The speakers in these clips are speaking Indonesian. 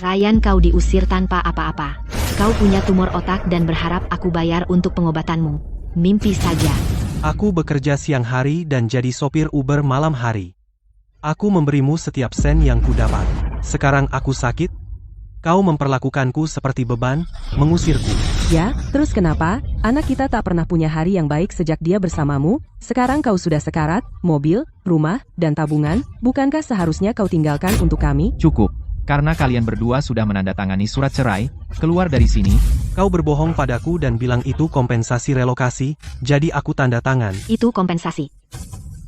Ryan, kau diusir tanpa apa-apa. Kau punya tumor otak dan berharap aku bayar untuk pengobatanmu. Mimpi saja. Aku bekerja siang hari dan jadi sopir Uber malam hari. Aku memberimu setiap sen yang kudapat. Sekarang aku sakit. Kau memperlakukanku seperti beban, mengusirku. Ya, terus kenapa? Anak kita tak pernah punya hari yang baik sejak dia bersamamu. Sekarang kau sudah sekarat, mobil, rumah, dan tabungan. Bukankah seharusnya kau tinggalkan untuk kami? Cukup. Karena kalian berdua sudah menandatangani surat cerai, keluar dari sini. Kau berbohong padaku dan bilang itu kompensasi relokasi, jadi aku tanda tangan. Itu kompensasi.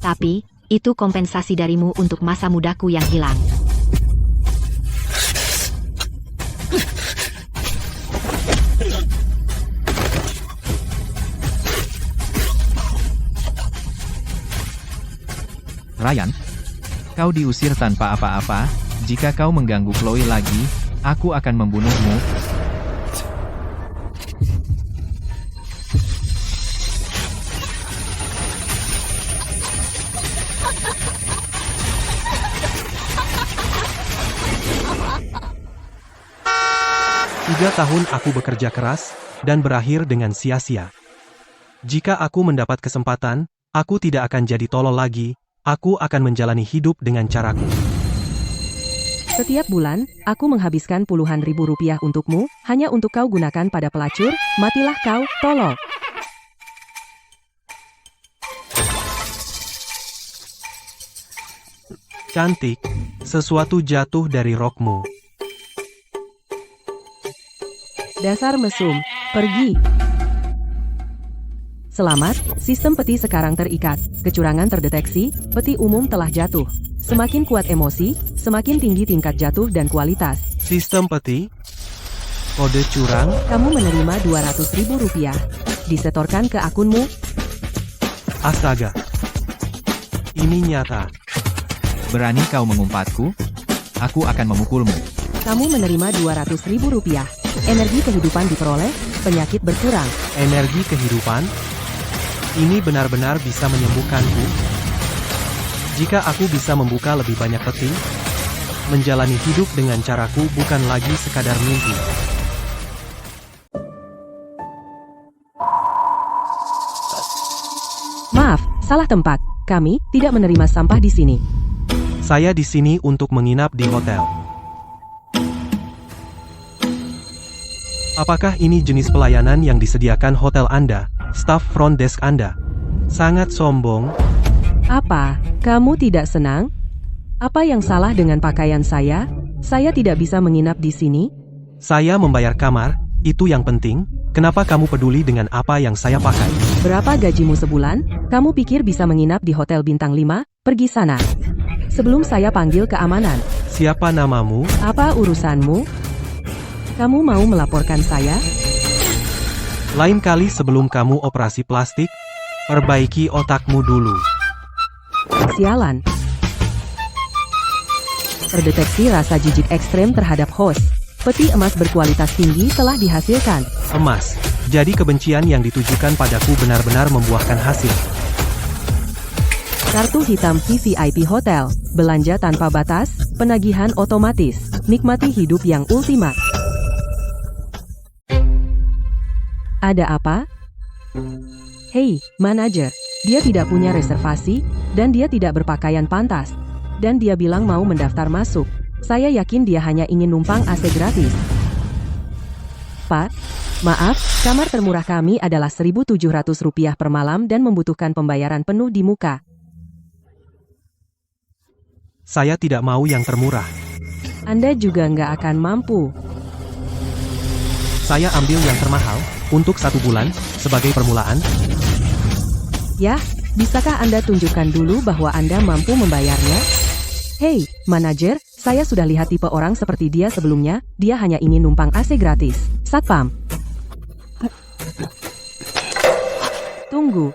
Tapi, itu kompensasi darimu untuk masa mudaku yang hilang. Ryan, kau diusir tanpa apa-apa. Jika kau mengganggu Chloe lagi, aku akan membunuhmu. Tiga tahun aku bekerja keras, dan berakhir dengan sia-sia. Jika aku mendapat kesempatan, aku tidak akan jadi tolol lagi, aku akan menjalani hidup dengan caraku. Setiap bulan, aku menghabiskan puluhan ribu rupiah untukmu, hanya untuk kau gunakan pada pelacur. Matilah kau, tolol. Cantik, sesuatu jatuh dari rokmu. Dasar mesum, pergi. Selamat, sistem peti sekarang terikat. Kecurangan terdeteksi, peti umum telah jatuh. Semakin kuat emosi, semakin tinggi tingkat jatuh dan kualitas. Sistem peti? Kode curang? Kamu menerima 200.000 rupiah. Disetorkan ke akunmu. Astaga. Ini nyata. Berani kau mengumpatku? Aku akan memukulmu. Kamu menerima 200.000 rupiah. Energi kehidupan diperoleh, penyakit berkurang. Energi kehidupan? Ini benar-benar bisa menyembuhkanku? Jika aku bisa membuka lebih banyak peti, menjalani hidup dengan caraku bukan lagi sekadar mimpi. Maaf, salah tempat. Kami tidak menerima sampah di sini. Saya di sini untuk menginap di hotel. Apakah ini jenis pelayanan yang disediakan hotel Anda, staf front desk Anda? Sangat sombong. Apa? Kamu tidak senang? Apa yang salah dengan pakaian saya? Saya tidak bisa menginap di sini. Saya membayar kamar, itu yang penting. Kenapa kamu peduli dengan apa yang saya pakai? Berapa gajimu sebulan? Kamu pikir bisa menginap di hotel bintang 5? Pergi sana. Sebelum saya panggil keamanan. Siapa namamu? Apa urusanmu? Kamu mau melaporkan saya? Lain kali sebelum kamu operasi plastik, perbaiki otakmu dulu. Sialan. Terdeteksi rasa jijik ekstrem terhadap host. Peti emas berkualitas tinggi telah dihasilkan. Emas. Jadi kebencian yang ditujukan padaku benar-benar membuahkan hasil. Kartu hitam VVIP Hotel. Belanja tanpa batas, penagihan otomatis. Nikmati hidup yang ultimat. Ada apa? Hei, manajer. Dia tidak punya reservasi, dan dia tidak berpakaian pantas. Dan dia bilang mau mendaftar masuk. Saya yakin dia hanya ingin numpang AC gratis. Pak, maaf, kamar termurah kami adalah Rp1.700 per malam dan membutuhkan pembayaran penuh di muka. Saya tidak mau yang termurah. Anda juga nggak akan mampu. Saya ambil yang termahal, untuk 1 bulan, sebagai permulaan. Ya, bisakah Anda tunjukkan dulu bahwa Anda mampu membayarnya? Hei, manajer, saya sudah lihat tipe orang seperti dia sebelumnya, dia hanya ingin numpang AC gratis. Satpam. Tunggu.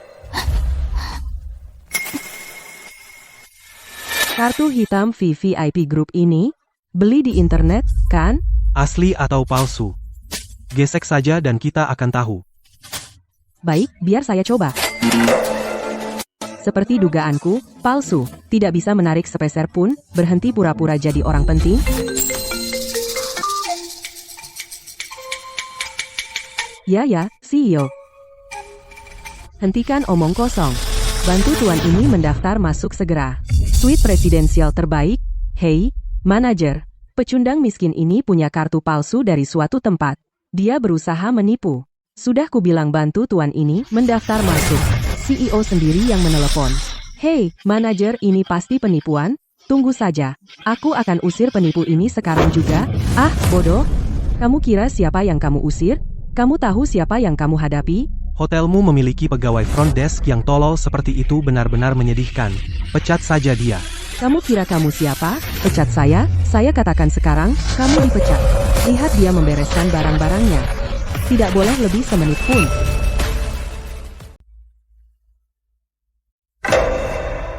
Kartu hitam VVIP Group ini, beli di internet, kan? Asli atau palsu? Gesek saja dan kita akan tahu. Baik, biar saya coba. Seperti dugaanku, palsu, tidak bisa menarik sepeser pun, berhenti pura-pura jadi orang penting. Ya, CEO. Hentikan omong kosong. Bantu tuan ini mendaftar masuk segera. Suite presidensial terbaik. Hei, manajer. Pecundang miskin ini punya kartu palsu dari suatu tempat. Dia berusaha menipu. Sudah kubilang bantu tuan ini mendaftar masuk. CEO sendiri yang menelepon. Hei, manajer, ini pasti penipuan? Tunggu saja. Aku akan usir penipu ini sekarang juga. Ah, bodoh. Kamu kira siapa yang kamu usir? Kamu tahu siapa yang kamu hadapi? Hotelmu memiliki pegawai front desk yang tolol seperti itu benar-benar menyedihkan. Pecat saja dia. Kamu kira kamu siapa? Pecat saya? Saya katakan sekarang, kamu dipecat. Lihat dia membereskan barang-barangnya. Tidak boleh lebih semenit pun.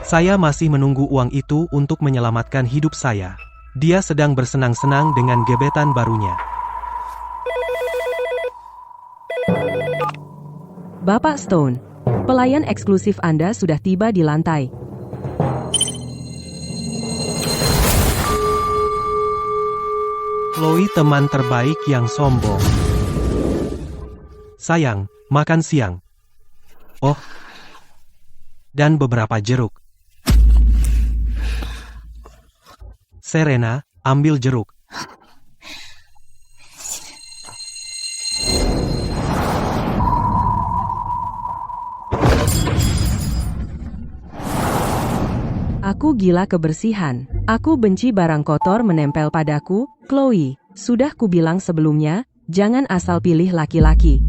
Saya masih menunggu uang itu untuk menyelamatkan hidup saya. Dia sedang bersenang-senang dengan gebetan barunya. Bapak Stone, pelayan eksklusif Anda sudah tiba di lantai. Chloe, teman terbaik yang sombong. Sayang, makan siang. Oh, dan beberapa jeruk. Serena, ambil jeruk. Aku gila kebersihan. Aku benci barang kotor menempel padaku. Chloe, sudah kubilang sebelumnya, jangan asal pilih laki-laki.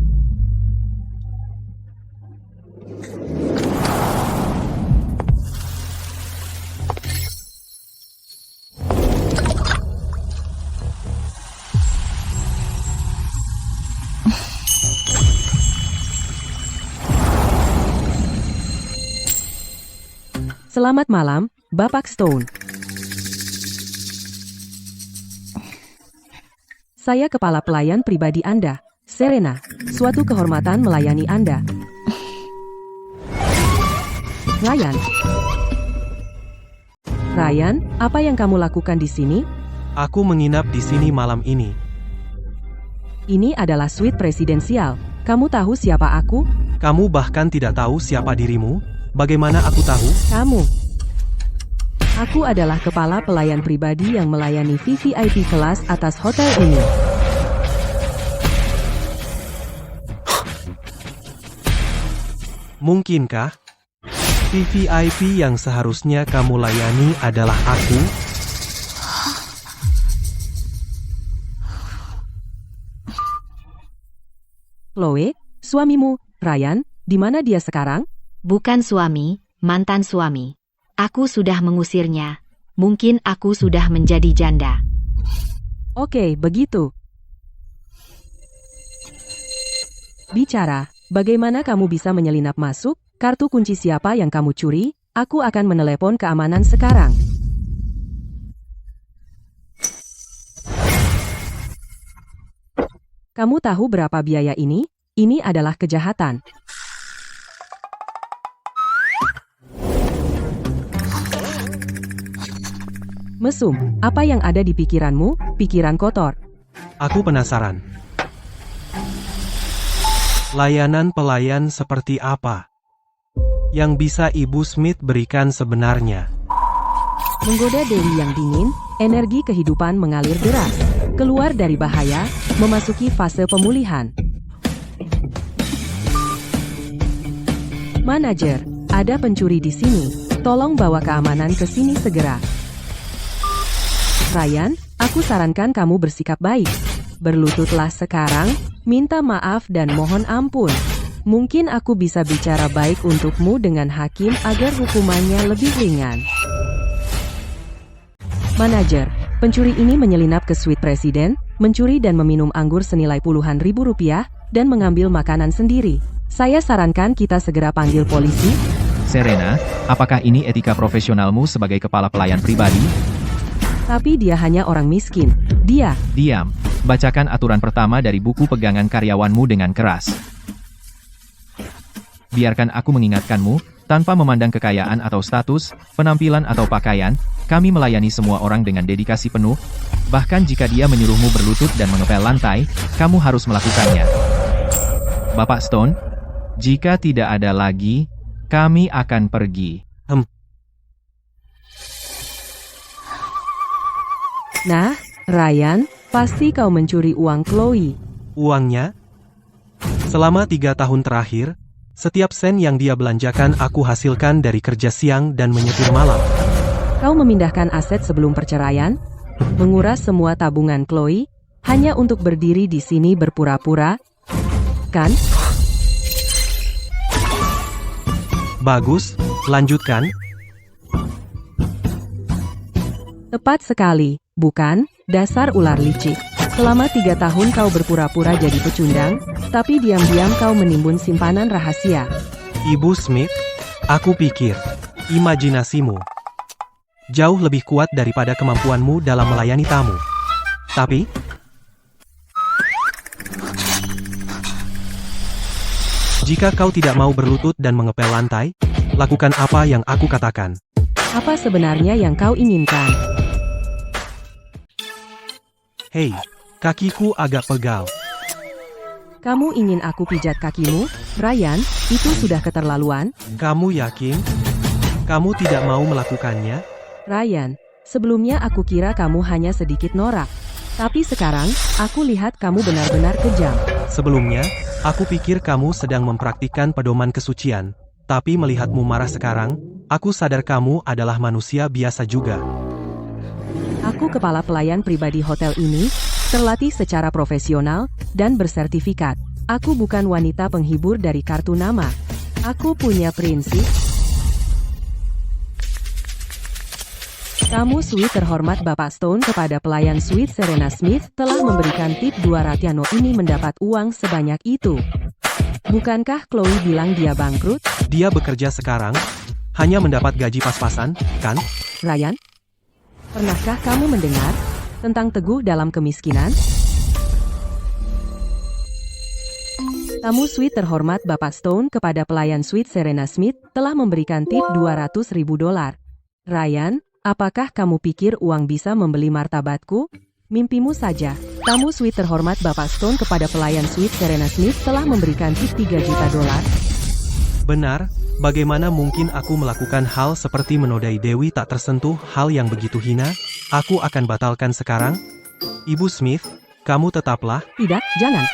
Selamat malam, Bapak Stone. Saya kepala pelayan pribadi Anda, Serena. Suatu kehormatan melayani Anda. Ryan, apa yang kamu lakukan di sini? Aku menginap di sini malam ini. Ini adalah suite presidensial. Kamu tahu siapa aku? Kamu bahkan tidak tahu siapa dirimu? Bagaimana aku tahu? Kamu. Aku adalah kepala pelayan pribadi yang melayani VVIP kelas atas hotel ini. Mungkinkah? VVIP yang seharusnya kamu layani adalah aku? Chloe, suamimu, Ryan, di mana dia sekarang? Bukan suami, mantan suami. Aku sudah mengusirnya. Mungkin aku sudah menjadi janda. Oke, begitu. Bicara, bagaimana kamu bisa menyelinap masuk? Kartu kunci siapa yang kamu curi? Aku akan menelepon keamanan sekarang. Kamu tahu berapa biaya ini? Ini adalah kejahatan. Mesum, apa yang ada di pikiranmu? Pikiran kotor. Aku penasaran. Layanan pelayan seperti apa yang bisa Ibu Smith berikan sebenarnya? Menggoda Dewi yang dingin, energi kehidupan mengalir deras. Keluar dari bahaya, memasuki fase pemulihan. Manajer, ada pencuri di sini. Tolong bawa keamanan ke sini segera. Ryan, aku sarankan kamu bersikap baik. Berlututlah sekarang, minta maaf dan mohon ampun. Mungkin aku bisa bicara baik untukmu dengan hakim agar hukumannya lebih ringan. Manajer, pencuri ini menyelinap ke suite presiden, mencuri dan meminum anggur senilai puluhan ribu rupiah, dan mengambil makanan sendiri. Saya sarankan kita segera panggil polisi. Serena, apakah ini etika profesionalmu sebagai kepala pelayan pribadi? Tapi dia hanya orang miskin. Dia. Diam. Bacakan aturan pertama dari buku pegangan karyawanmu dengan keras. Biarkan aku mengingatkanmu, Tanpa memandang kekayaan atau status, penampilan atau pakaian, kami melayani semua orang dengan dedikasi penuh. Bahkan jika dia menyuruhmu berlutut dan mengepel lantai, kamu harus melakukannya. Bapak Stone, jika tidak ada lagi, kami akan pergi. Nah, Ryan, pasti kau mencuri uang Chloe. Uangnya? Selama 3 tahun terakhir, setiap sen yang dia belanjakan aku hasilkan dari kerja siang dan menyetir malam. Kau memindahkan aset sebelum perceraian, menguras semua tabungan Chloe, hanya untuk berdiri di sini berpura-pura, kan? Bagus, lanjutkan. Tepat sekali, bukan? Dasar ular licik. Selama 3 tahun kau berpura-pura jadi pecundang, tapi diam-diam kau menimbun simpanan rahasia. Ibu Smith, aku pikir, imajinasimu jauh lebih kuat daripada kemampuanmu dalam melayani tamu. Tapi, jika kau tidak mau berlutut dan mengepel lantai, lakukan apa yang aku katakan. Apa sebenarnya yang kau inginkan? Hei, kakiku agak pegal. Kamu ingin aku pijat kakimu? Ryan, itu sudah keterlaluan. Kamu yakin? Kamu tidak mau melakukannya? Ryan, sebelumnya aku kira kamu hanya sedikit norak. Tapi sekarang, aku lihat kamu benar-benar kejam. Sebelumnya, aku pikir kamu sedang mempraktikkan pedoman kesucian. Tapi melihatmu marah sekarang, aku sadar kamu adalah manusia biasa juga. Aku kepala pelayan pribadi hotel ini, terlatih secara profesional, dan bersertifikat. Aku bukan wanita penghibur dari kartu nama. Aku punya prinsip. Tamu suite terhormat Bapak Stone kepada pelayan suite Serena Smith telah memberikan tip 200. Tiano ini mendapat uang sebanyak itu. Bukankah Chloe bilang dia bangkrut? Dia bekerja sekarang, hanya mendapat gaji pas-pasan, kan? Ryan? Pernahkah kamu mendengar tentang teguh dalam kemiskinan? Tamu suite terhormat Bapak Stone kepada pelayan suite Serena Smith telah memberikan tip $200.000. Ryan, apakah kamu pikir uang bisa membeli martabatku? Mimpimu saja. Tamu suite terhormat Bapak Stone kepada pelayan suite Serena Smith telah memberikan tip $3 juta. Benar, bagaimana mungkin aku melakukan hal seperti menodai Dewi tak tersentuh, hal yang begitu hina? Aku akan batalkan sekarang. Ibu Smith, kamu tetaplah. Tidak, jangan.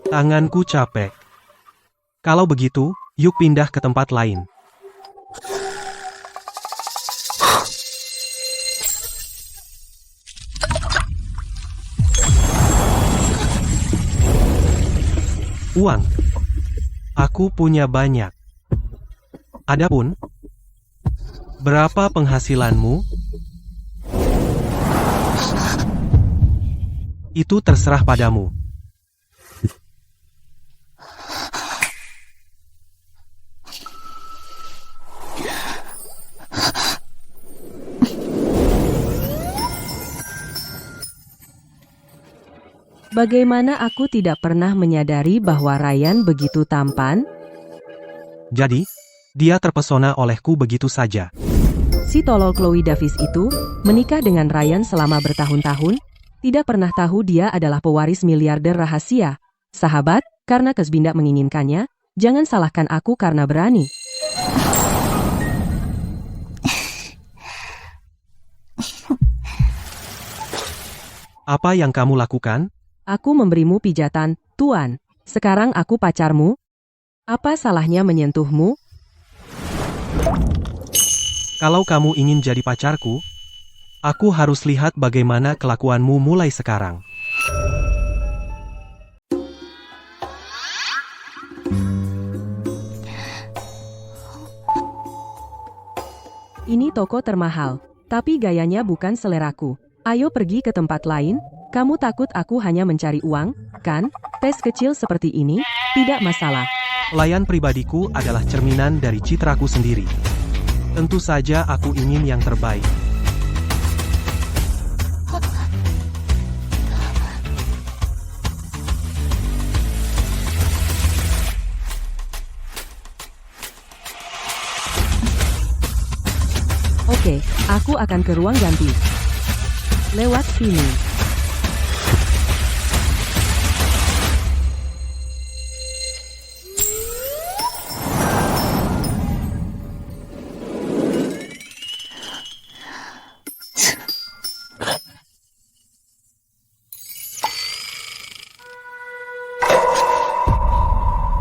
Tanganku capek. Kalau begitu, yuk pindah ke tempat lain. Uang. Aku punya banyak. Adapun, berapa penghasilanmu? Itu terserah padamu. Bagaimana aku tidak pernah menyadari bahwa Ryan begitu tampan? Jadi, dia terpesona olehku begitu saja. Si tolol Chloe Davis itu menikah dengan Ryan selama bertahun-tahun, tidak pernah tahu dia adalah pewaris miliarder rahasia. Sahabat, karena Kesbindak menginginkannya, jangan salahkan aku karena berani. Apa yang kamu lakukan? Aku memberimu pijatan, Tuan. Sekarang aku pacarmu. Apa salahnya menyentuhmu? Kalau kamu ingin jadi pacarku, aku harus lihat bagaimana kelakuanmu mulai sekarang. Ini toko termahal, tapi gayanya bukan seleraku. Ayo pergi ke tempat lain. Kamu takut aku hanya mencari uang, kan? Tes kecil seperti ini, tidak masalah. Pelayan pribadiku adalah cerminan dari citraku sendiri. Tentu saja aku ingin yang terbaik. Oke, aku akan ke ruang ganti. Lewat sini.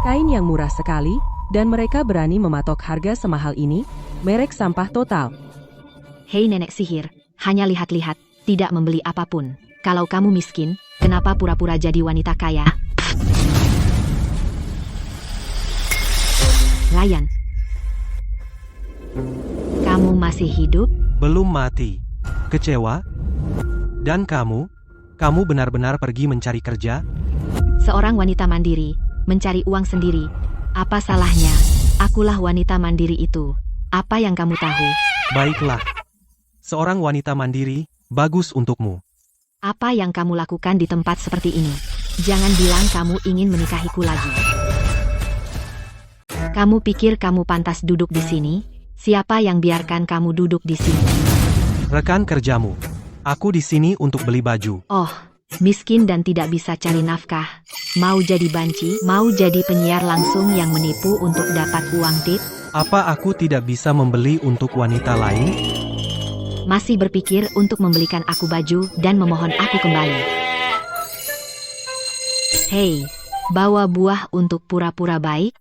Kain yang murah sekali, dan mereka berani mematok harga semahal ini, merek sampah total. Hei nenek sihir, hanya lihat-lihat, tidak membeli apapun. Kalau kamu miskin, kenapa pura-pura jadi wanita kaya? Ryan, kamu masih hidup? Belum mati. Kecewa? Dan kamu benar-benar pergi mencari kerja? Seorang wanita mandiri, mencari uang sendiri. Apa salahnya? Akulah wanita mandiri itu. Apa yang kamu tahu? Baiklah. Seorang wanita mandiri, bagus untukmu. Apa yang kamu lakukan di tempat seperti ini? Jangan bilang kamu ingin menikahiku lagi. Kamu pikir kamu pantas duduk di sini? Siapa yang biarkan kamu duduk di sini? Rekan kerjamu. Aku di sini untuk beli baju. Oh, miskin dan tidak bisa cari nafkah. Mau jadi banci? Mau jadi penyiar langsung yang menipu untuk dapat uang tip? Apa aku tidak bisa membeli untuk wanita lain? Masih berpikir untuk membelikan aku baju dan memohon aku kembali. Hei, bawa buah untuk pura-pura baik?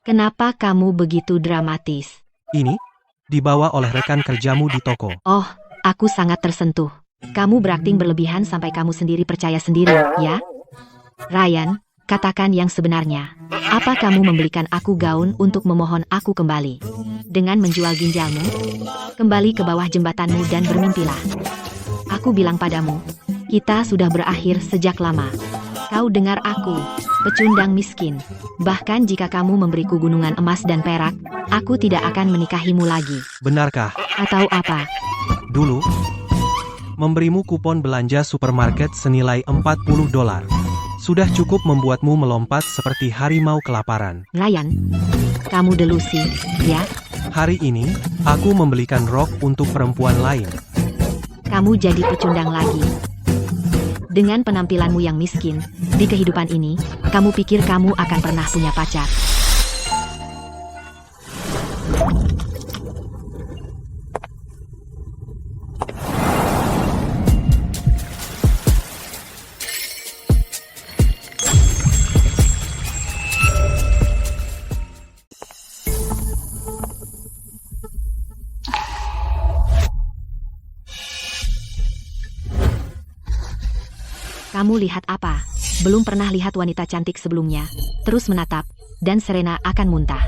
Kenapa kamu begitu dramatis? Ini dibawa oleh rekan kerjamu di toko. Oh, aku sangat tersentuh. Kamu berakting berlebihan sampai kamu sendiri percaya sendiri, ya? Ryan, katakan yang sebenarnya. Apa kamu membelikan aku gaun untuk memohon aku kembali? Dengan menjual ginjalmu? Kembali ke bawah jembatanmu dan bermimpilah. Aku bilang padamu, kita sudah berakhir sejak lama. Kau dengar aku, pecundang miskin. Bahkan jika kamu memberiku gunungan emas dan perak, aku tidak akan menikahimu lagi. Benarkah? Atau apa? Dulu, memberimu kupon belanja supermarket senilai $40. Sudah cukup membuatmu melompat seperti harimau kelaparan. Ryan, kamu delusi, ya? Hari ini, aku membelikan rok untuk perempuan lain. Kamu jadi pecundang lagi. Dengan penampilanmu yang miskin, di kehidupan ini, kamu pikir kamu akan pernah punya pacar. Kamu lihat apa? Belum pernah lihat wanita cantik sebelumnya. Terus menatap, dan Serena akan muntah.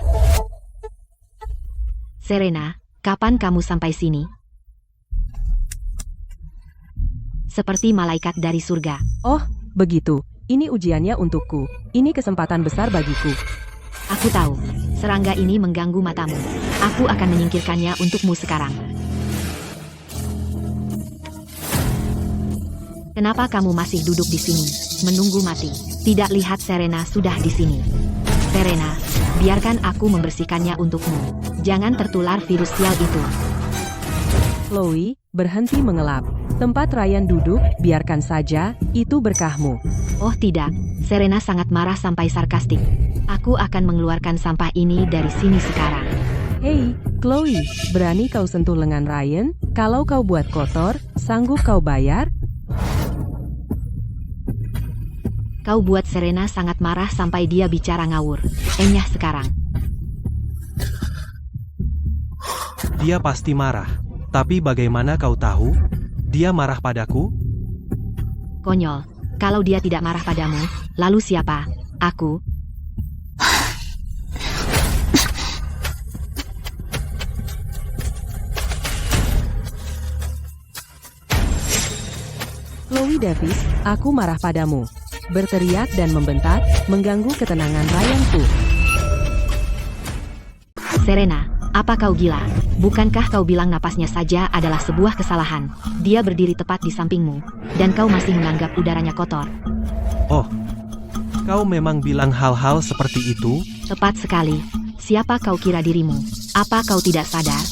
Serena, kapan kamu sampai sini? Seperti malaikat dari surga. Oh, begitu. Ini ujiannya untukku. Ini kesempatan besar bagiku. Aku tahu, serangga ini mengganggu matamu. Aku akan menyingkirkannya untukmu sekarang. Kenapa kamu masih duduk di sini, menunggu mati? Tidak lihat Serena sudah di sini. Serena, biarkan aku membersihkannya untukmu. Jangan tertular virus sial itu. Chloe, berhenti mengelap. Tempat Ryan duduk, biarkan saja, itu berkahmu. Oh tidak, Serena sangat marah sampai sarkastik. Aku akan mengeluarkan sampah ini dari sini sekarang. Hei, Chloe, berani kau sentuh lengan Ryan? Kalau kau buat kotor, sanggup kau bayar? Kau buat Serena sangat marah sampai dia bicara ngawur. Enyah sekarang. Dia pasti marah. Tapi bagaimana kau tahu? Dia marah padaku? Konyol. Kalau dia tidak marah padamu, lalu siapa? Aku. Chloe Chloe Davis, aku marah padamu. Berteriak dan membentak, mengganggu ketenangan Ryanku. Serena, apa kau gila? Bukankah kau bilang napasnya saja adalah sebuah kesalahan? Dia berdiri tepat di sampingmu, dan kau masih menganggap udaranya kotor. Oh, kau memang bilang hal-hal seperti itu? Tepat sekali. Siapa kau kira dirimu? Apa kau tidak sadar?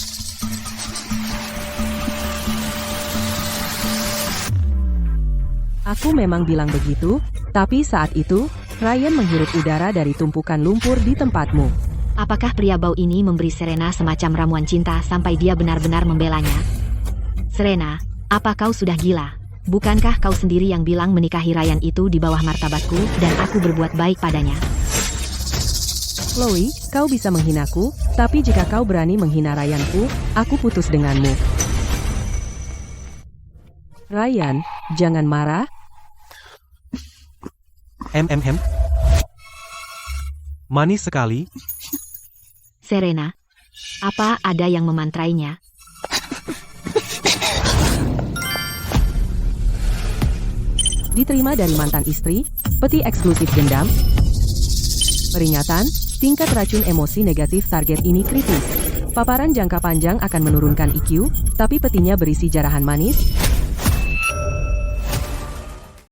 Aku memang bilang begitu, tapi saat itu, Ryan menghirup udara dari tumpukan lumpur di tempatmu. Apakah pria bau ini memberi Serena semacam ramuan cinta sampai dia benar-benar membelanya? Serena, apa kau sudah gila? Bukankah kau sendiri yang bilang menikahi Ryan itu di bawah martabatku dan aku berbuat baik padanya? Chloe, kau bisa menghinaku, tapi jika kau berani menghina Ryanku, aku putus denganmu. Ryan, jangan marah. Manis sekali. Serena, apa ada yang memantrainya? Diterima dari mantan istri, peti eksklusif dendam. Peringatan, tingkat racun emosi negatif target ini kritis. Paparan jangka panjang akan menurunkan IQ, tapi petinya berisi jarahan manis.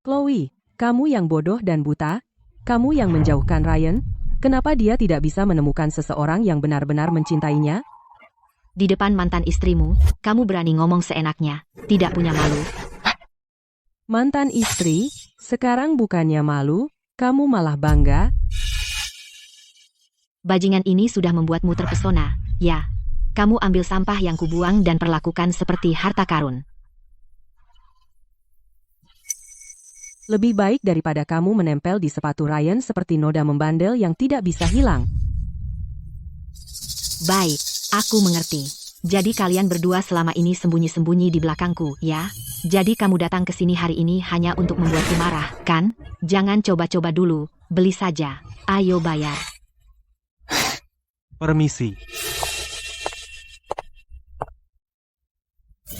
Chloe, kamu yang bodoh dan buta, kamu yang menjauhkan Ryan, kenapa dia tidak bisa menemukan seseorang yang benar-benar mencintainya? Di depan mantan istrimu, kamu berani ngomong seenaknya, tidak punya malu. Mantan istri, sekarang bukannya malu, kamu malah bangga. Bajingan ini sudah membuatmu terpesona, ya. Kamu ambil sampah yang kubuang dan perlakukan seperti harta karun. Lebih baik daripada kamu menempel di sepatu Ryan seperti noda membandel yang tidak bisa hilang. Baik, aku mengerti. Jadi kalian berdua selama ini sembunyi-sembunyi di belakangku, ya? Jadi kamu datang ke sini hari ini hanya untuk membuatku marah, kan? Jangan coba-coba dulu, beli saja. Ayo bayar. Permisi.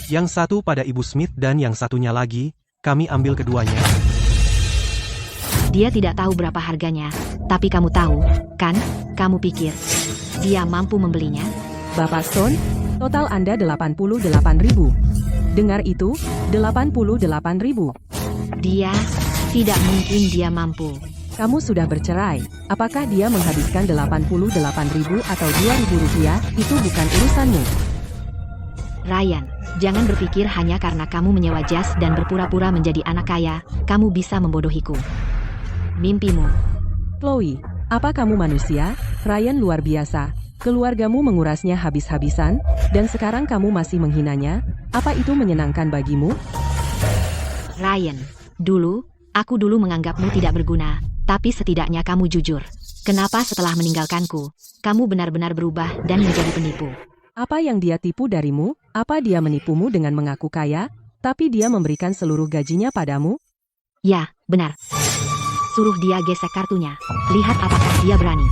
Yang satu pada Ibu Smith dan yang satunya lagi, kami ambil keduanya. Dia tidak tahu berapa harganya, tapi kamu tahu, kan? Kamu pikir dia mampu membelinya? Bapak Stone, total Anda 88.000. Dengar itu, 88.000. Dia, tidak mungkin dia mampu. Kamu sudah bercerai. Apakah dia menghabiskan 88.000 atau 2.000 rupiah, itu bukan urusanmu. Ryan, jangan berpikir hanya karena kamu menyewa jas dan berpura-pura menjadi anak kaya, kamu bisa membodohiku. Mimpimu. Chloe, apa kamu manusia? Ryan luar biasa. Keluargamu mengurasnya habis-habisan, dan sekarang kamu masih menghinanya? Apa itu menyenangkan bagimu? Ryan, aku dulu menganggapmu tidak berguna, tapi setidaknya kamu jujur. Kenapa setelah meninggalkanku, kamu benar-benar berubah dan menjadi penipu? Apa yang dia tipu darimu? Apa dia menipumu dengan mengaku kaya, tapi dia memberikan seluruh gajinya padamu? Ya, benar. Suruh dia gesek kartunya. Lihat apakah dia berani.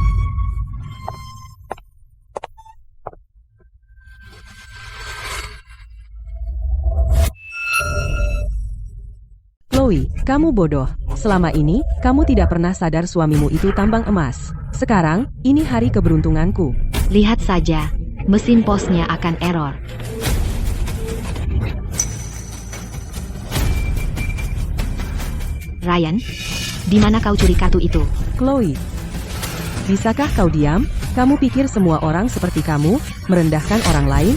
Chloe, kamu bodoh. Selama ini, kamu tidak pernah sadar suamimu itu tambang emas. Sekarang, ini hari keberuntunganku. Lihat saja, mesin posnya akan error. Ryan, di mana kau curi kartu itu? Chloe, bisakah kau diam? Kamu pikir semua orang seperti kamu, merendahkan orang lain?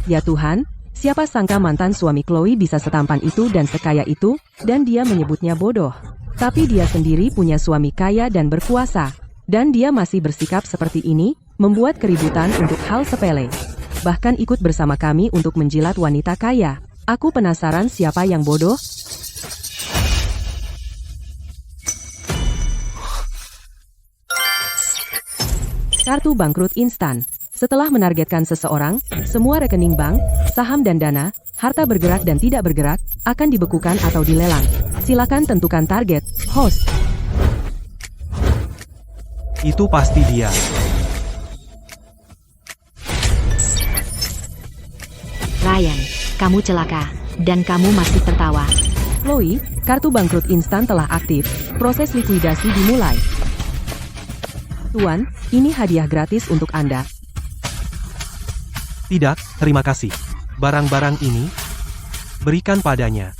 Ya Tuhan, siapa sangka mantan suami Chloe bisa setampan itu dan sekaya itu, dan dia menyebutnya bodoh. Tapi dia sendiri punya suami kaya dan berkuasa. Dan dia masih bersikap seperti ini, membuat keributan untuk hal sepele. Bahkan ikut bersama kami untuk menjilat wanita kaya. Aku penasaran siapa yang bodoh? Kartu bangkrut instan. Setelah menargetkan seseorang, semua rekening bank, saham dan dana, harta bergerak dan tidak bergerak, akan dibekukan atau dilelang. Silakan tentukan target, host. Itu pasti dia. Ryan, kamu celaka, dan kamu masih tertawa. Chloe, kartu bangkrut instan telah aktif. Proses likuidasi dimulai. Tuan, ini hadiah gratis untuk Anda. Tidak, terima kasih. Barang-barang ini, berikan padanya.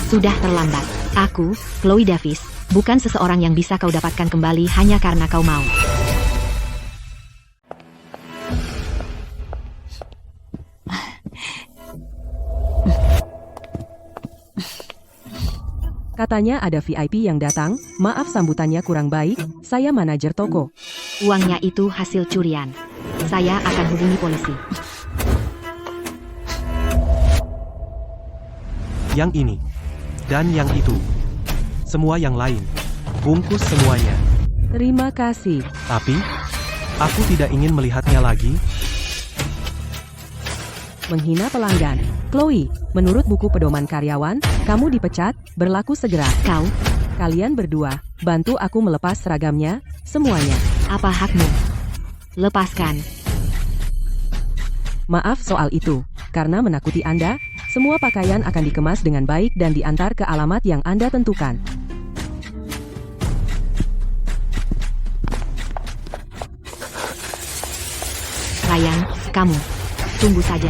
Sudah terlambat. Aku, Chloe Davis, bukan seseorang yang bisa kau dapatkan kembali hanya karena kau mau. Katanya ada VIP yang datang, maaf sambutannya kurang baik, saya manajer toko. Uangnya itu hasil curian. Saya akan hubungi polisi. Yang ini. Dan yang itu. Semua yang lain. Bungkus semuanya. Terima kasih. Tapi, aku tidak ingin melihatnya lagi. Menghina pelanggan. Chloe, menurut buku pedoman karyawan, kamu dipecat, berlaku segera. Kalian berdua, bantu aku melepas seragamnya, semuanya. Apa hakmu? Lepaskan. Maaf soal itu. Karena menakuti Anda, semua pakaian akan dikemas dengan baik dan diantar ke alamat yang Anda tentukan. Ryan, kamu. Tunggu saja.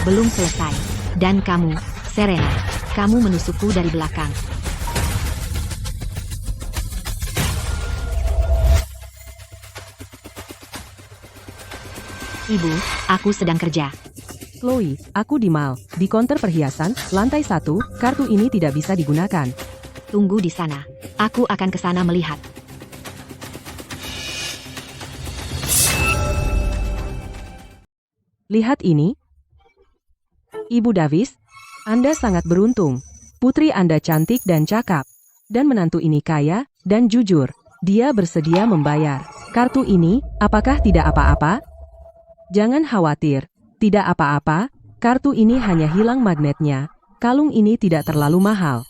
Belum selesai. Dan kamu, Serena. Kamu menusukku dari belakang. Ibu, aku sedang kerja. Chloe, aku di mall, di konter perhiasan, lantai 1, kartu ini tidak bisa digunakan. Tunggu di sana. Aku akan ke sana melihat. Lihat ini. Ibu Davis, Anda sangat beruntung. Putri Anda cantik dan cakap. Dan menantu ini kaya dan jujur. Dia bersedia membayar. Kartu ini, apakah tidak apa-apa? Jangan khawatir. Tidak apa-apa. Kartu ini hanya hilang magnetnya. Kalung ini tidak terlalu mahal.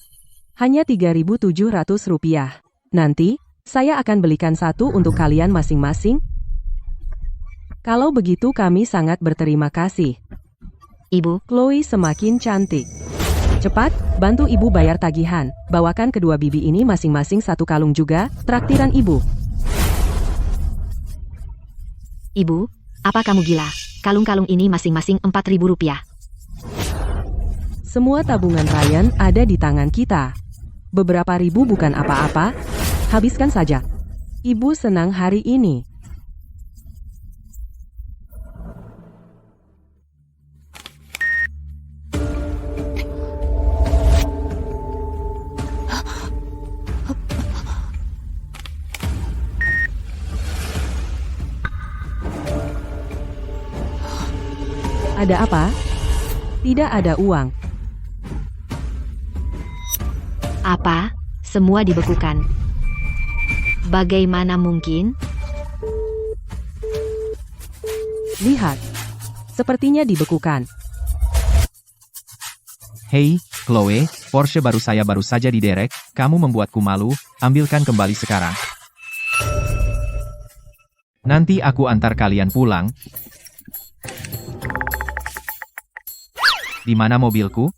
Hanya Rp3.700. Nanti, saya akan belikan satu untuk kalian masing-masing. Kalau begitu kami sangat berterima kasih. Ibu, Chloe semakin cantik. Cepat, bantu ibu bayar tagihan. Bawakan kedua bibi ini masing-masing satu kalung juga, traktiran ibu. Ibu, apa kamu gila? Kalung-kalung ini masing-masing Rp4.000. Semua tabungan Ryan ada di tangan kita. Beberapa ribu bukan apa-apa. Habiskan saja. Ibu senang hari ini. Ada apa? Tidak ada uang. Apa? Semua dibekukan. Bagaimana mungkin? Lihat. Sepertinya dibekukan. Hei, Chloe, Porsche saya baru saja diderek, kamu membuatku malu, ambilkan kembali sekarang. Nanti aku antar kalian pulang. Di mana mobilku?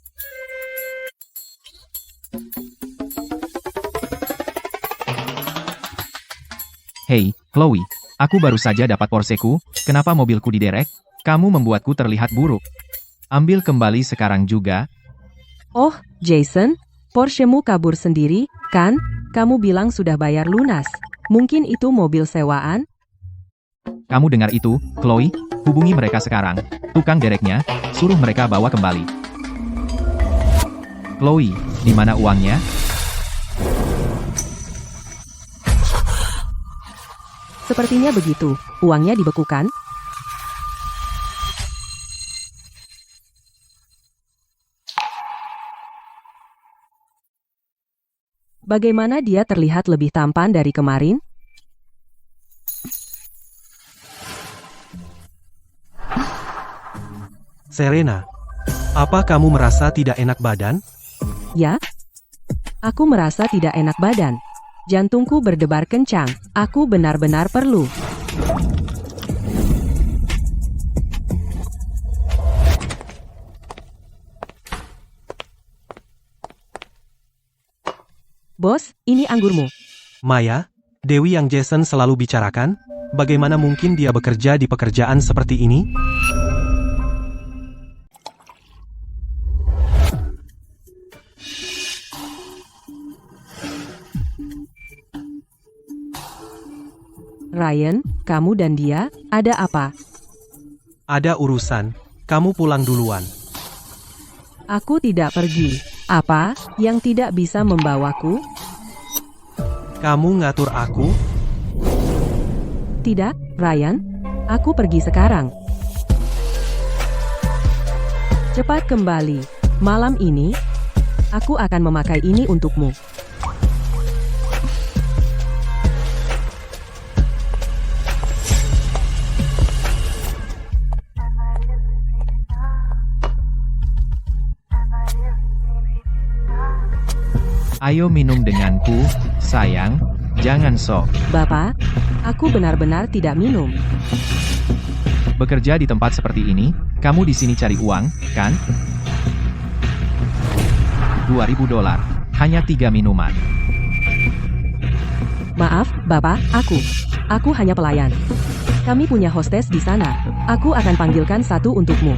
Hei, Chloe, aku baru saja dapat Porscheku, kenapa mobilku diderek? Kamu membuatku terlihat buruk. Ambil kembali sekarang juga. Oh, Jason, Porschemu kabur sendiri, kan? Kamu bilang sudah bayar lunas. Mungkin itu mobil sewaan? Kamu dengar itu, Chloe? Hubungi mereka sekarang. Tukang dereknya, suruh mereka bawa kembali. Chloe, di mana uangnya? Sepertinya begitu. Uangnya dibekukan. Bagaimana dia terlihat lebih tampan dari kemarin? Serena, apa kamu merasa tidak enak badan? Ya? Aku merasa tidak enak badan. Jantungku berdebar kencang. Aku benar-benar perlu. Bos, ini anggurmu. Maya, Dewi yang Jason selalu bicarakan, bagaimana mungkin dia bekerja di pekerjaan seperti ini? Ryan, kamu dan dia, ada apa? Ada urusan, kamu pulang duluan. Aku tidak pergi. Apa yang tidak bisa membawaku? Kamu ngatur aku? Tidak, Ryan. Aku pergi sekarang. Cepat kembali. Malam ini, aku akan memakai ini untukmu. Ayo minum denganku, sayang. Jangan sok. Bapak, aku benar-benar tidak minum. Bekerja di tempat seperti ini, kamu di sini cari uang, kan? $2.000. Hanya 3 minuman. Maaf, Bapak, aku hanya pelayan. Kami punya hostes di sana. Aku akan panggilkan satu untukmu.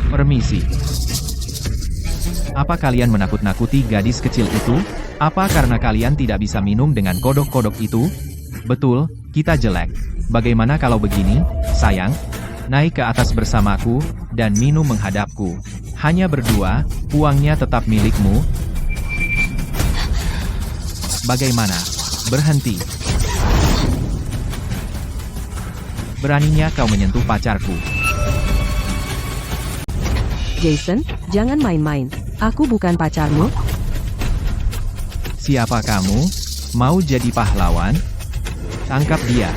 Permisi. Apa kalian menakut-nakuti gadis kecil itu? Apa karena kalian tidak bisa minum dengan kodok-kodok itu? Betul, kita jelek. Bagaimana kalau begini, sayang? Naik ke atas bersamaku, dan minum menghadapku. Hanya berdua, uangnya tetap milikmu. Bagaimana? Berhenti. Beraninya kau menyentuh pacarku. Jason, jangan main-main. Aku bukan pacarmu. Siapa kamu? Mau jadi pahlawan? Tangkap dia.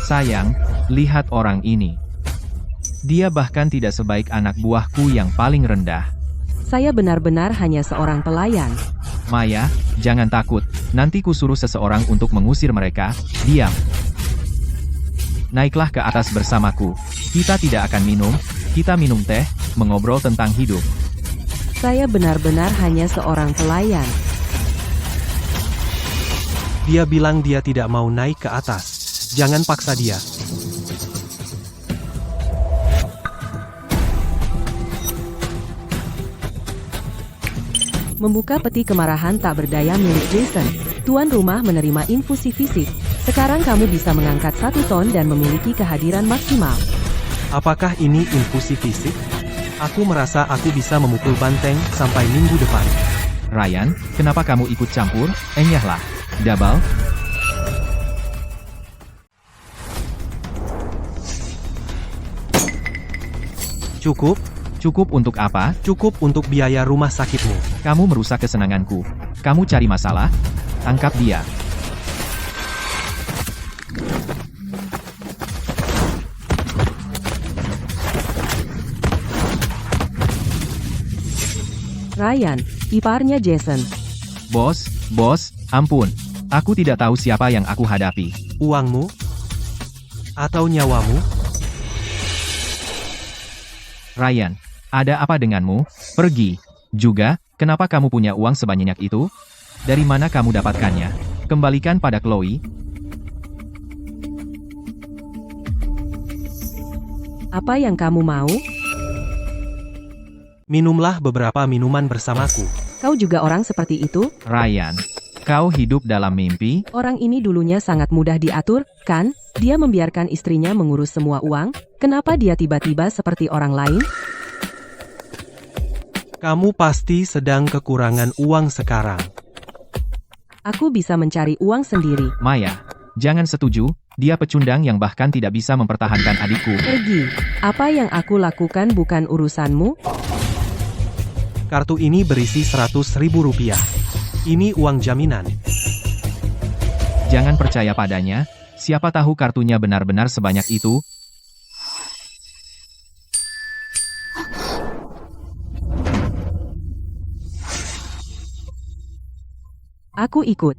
Sayang, lihat orang ini. Dia bahkan tidak sebaik anak buahku yang paling rendah. Saya benar-benar hanya seorang pelayan. Maya, jangan takut. Nanti kusuruh seseorang untuk mengusir mereka. Diam. Naiklah ke atas bersamaku. Kita tidak akan minum, kita minum teh, mengobrol tentang hidup. Saya benar-benar hanya seorang pelayan. Dia bilang dia tidak mau naik ke atas. Jangan paksa dia. Membuka peti kemarahan tak berdaya milik Jason. Tuan rumah menerima infusi fisik. Sekarang kamu bisa mengangkat 1 ton dan memiliki kehadiran maksimal. Apakah ini infusi fisik? Aku merasa aku bisa memukul banteng sampai minggu depan. Ryan, kenapa kamu ikut campur? Enyahlah. Double. Cukup? Cukup untuk apa? Cukup untuk biaya rumah sakitmu. Kamu merusak kesenanganku. Kamu cari masalah? Tangkap dia. Ryan, iparnya Jason. Bos, ampun. Aku tidak tahu siapa yang aku hadapi. Uangmu? Atau nyawamu? Ryan, ada apa denganmu? Pergi. Juga, kenapa kamu punya uang sebanyak itu? Dari mana kamu dapatkannya? Kembalikan pada Chloe. Apa yang kamu mau? Minumlah beberapa minuman bersamaku. Kau juga orang seperti itu? Ryan, kau hidup dalam mimpi? Orang ini dulunya sangat mudah diatur, kan? Dia membiarkan istrinya mengurus semua uang. Kenapa dia tiba-tiba seperti orang lain? Kamu pasti sedang kekurangan uang sekarang. Aku bisa mencari uang sendiri. Maya, jangan setuju. Dia pecundang yang bahkan tidak bisa mempertahankan adikku. Pergi. Apa yang aku lakukan bukan urusanmu? Kartu ini berisi Rp100.000. Ini uang jaminan. Jangan percaya padanya. Siapa tahu kartunya benar-benar sebanyak itu. Aku ikut.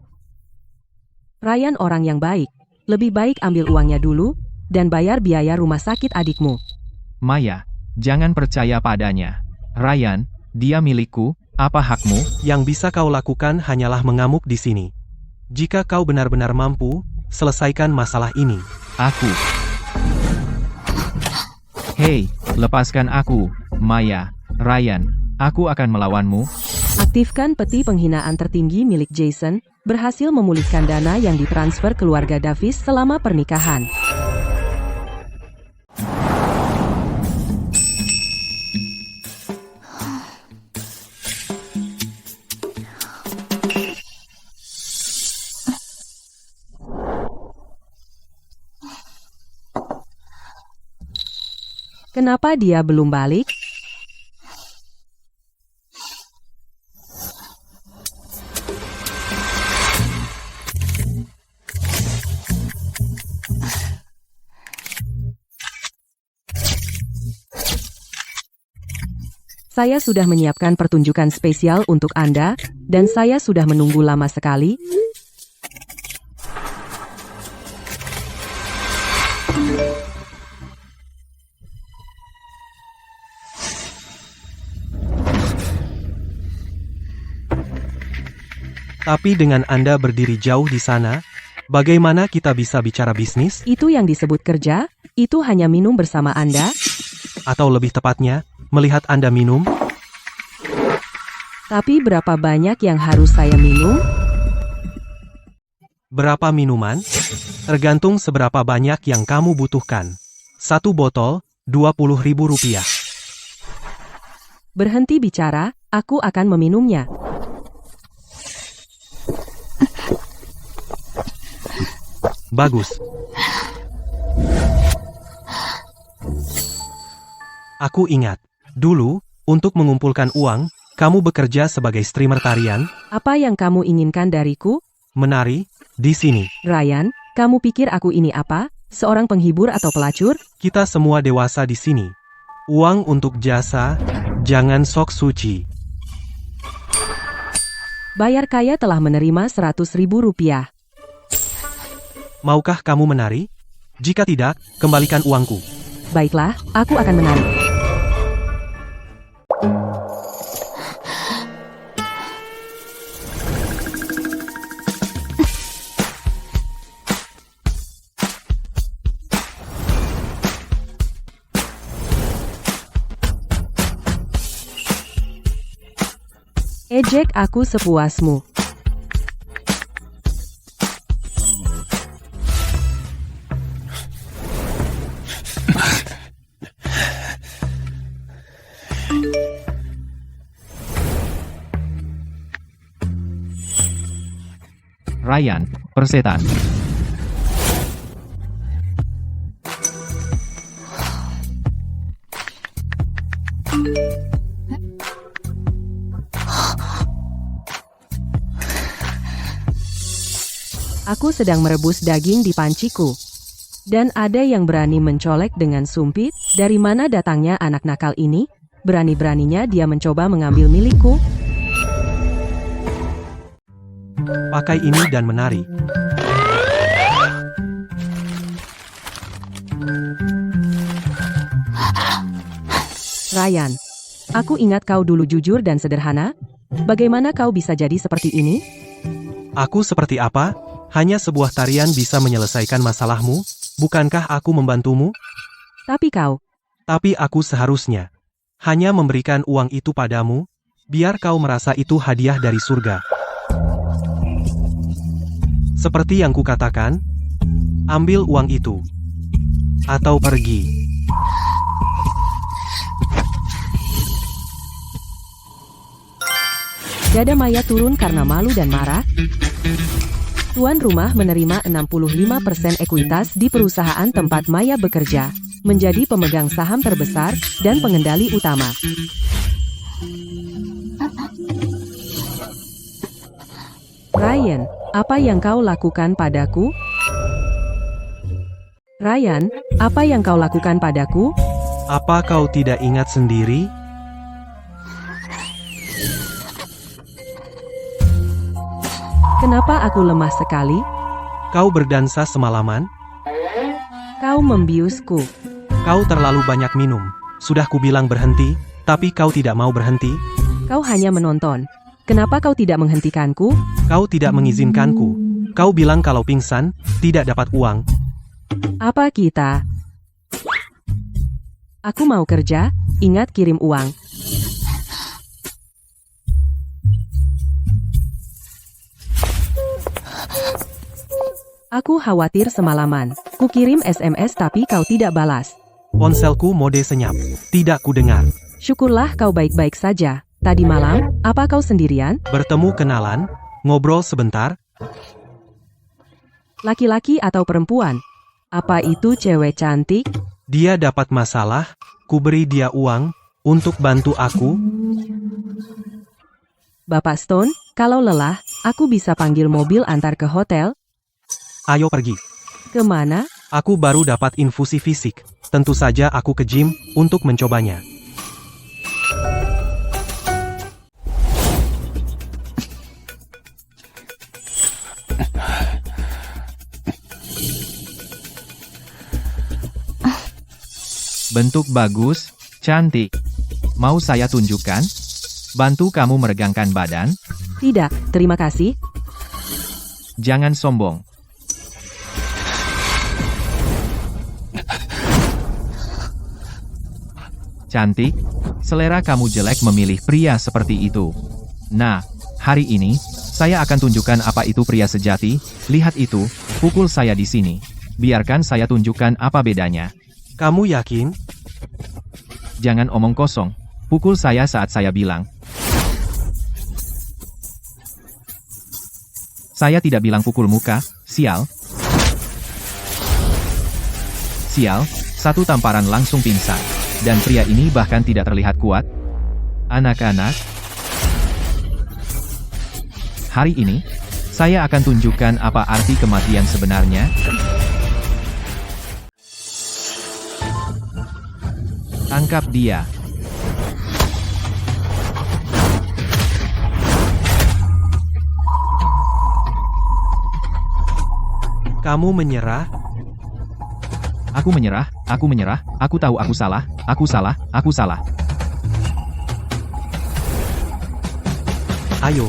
Ryan orang yang baik. Lebih baik ambil uangnya dulu, dan bayar biaya rumah sakit adikmu. Maya, Jangan percaya padanya. Ryan, dia milikku, apa hakmu? Yang bisa kau lakukan hanyalah mengamuk di sini. Jika kau benar-benar mampu, selesaikan masalah ini. Aku. Hei, lepaskan aku, Maya. Ryan, aku akan melawanmu. Aktifkan peti penghinaan tertinggi milik Jason, berhasil memulihkan dana yang ditransfer keluarga Davis selama pernikahan. Kenapa dia belum balik? Saya sudah menyiapkan pertunjukan spesial untuk Anda, dan saya sudah menunggu lama sekali. Tapi dengan Anda berdiri jauh di sana, bagaimana kita bisa bicara bisnis? Itu yang disebut kerja, itu hanya minum bersama Anda. Atau lebih tepatnya, melihat Anda minum? Tapi berapa banyak yang harus saya minum? Berapa minuman? Tergantung seberapa banyak yang kamu butuhkan. 1 botol, Rp20.000. Berhenti bicara, aku akan meminumnya. Bagus. Aku ingat, dulu, untuk mengumpulkan uang, kamu bekerja sebagai streamer tarian, Apa yang kamu inginkan dariku? menari, di sini. Ryan, kamu pikir aku ini apa? Seorang penghibur atau pelacur? Kita semua dewasa di sini. Uang untuk jasa, jangan sok suci. Bayar kaya telah menerima Rp100.000. Maukah kamu menari? Jika tidak, kembalikan uangku. Baiklah, aku akan menari. Ejek aku sepuasmu. Ryan, persetan. Aku sedang merebus daging di panciku. Dan ada yang berani mencolek dengan sumpit. Dari mana datangnya anak nakal ini? Berani-beraninya dia mencoba mengambil milikku. Pakai ini dan menari. Ryan, aku ingat kau dulu jujur dan sederhana. Bagaimana kau bisa jadi seperti ini? Aku seperti apa? Hanya sebuah tarian bisa menyelesaikan masalahmu? Bukankah aku membantumu? Tapi aku seharusnya hanya memberikan uang itu padamu, biar kau merasa itu hadiah dari surga. Seperti yang kukatakan, ambil uang itu. Atau pergi. dada Maya turun karena malu dan marah. Tuan rumah menerima 65% ekuitas di perusahaan tempat Maya bekerja, menjadi pemegang saham terbesar dan pengendali utama. Ryan, apa yang kau lakukan padaku? Ryan, apa yang kau lakukan padaku? Apa kau tidak ingat sendiri? Kenapa aku lemah sekali? Kau berdansa semalaman? Kau membiusku. Kau terlalu banyak minum. Sudah kubilang berhenti, tapi kau tidak mau berhenti. Kau hanya menonton. Kenapa kau tidak menghentikanku? Kau tidak mengizinkanku. Kau bilang kalau pingsan, tidak dapat uang. Apa kita? Aku mau kerja, ingat kirim uang. Aku khawatir semalaman. Ku kirim SMS tapi kau tidak balas. Ponselku mode senyap. Tidak kudengar. Syukurlah kau baik-baik saja. Tadi malam, apa kau sendirian? Bertemu kenalan, ngobrol sebentar. Laki-laki atau perempuan? Apa itu cewek cantik? Dia dapat masalah, ku beri dia uang, untuk bantu aku. Bapak Stone, kalau lelah, aku bisa panggil mobil antar ke hotel. Ayo pergi. Kemana? Aku baru dapat infusi fisik. Tentu saja aku ke gym, untuk mencobanya. Bentuk bagus, cantik. Mau saya tunjukkan? Bantu kamu meregangkan badan? Tidak, terima kasih. Jangan sombong. Cantik, selera kamu jelek memilih pria seperti itu. Nah, hari ini, saya akan tunjukkan apa itu pria sejati. Lihat itu, pukul saya di sini. Biarkan saya tunjukkan apa bedanya. Kamu yakin? Jangan omong kosong. Pukul saya saat saya bilang. Saya tidak bilang pukul muka, sial. Sial, satu tamparan langsung pingsan. Dan pria ini bahkan tidak terlihat kuat. Anak-anak, hari ini, saya akan tunjukkan apa arti kematian sebenarnya. Tangkap dia. Kamu menyerah? Aku menyerah, aku tahu aku salah. Ayo.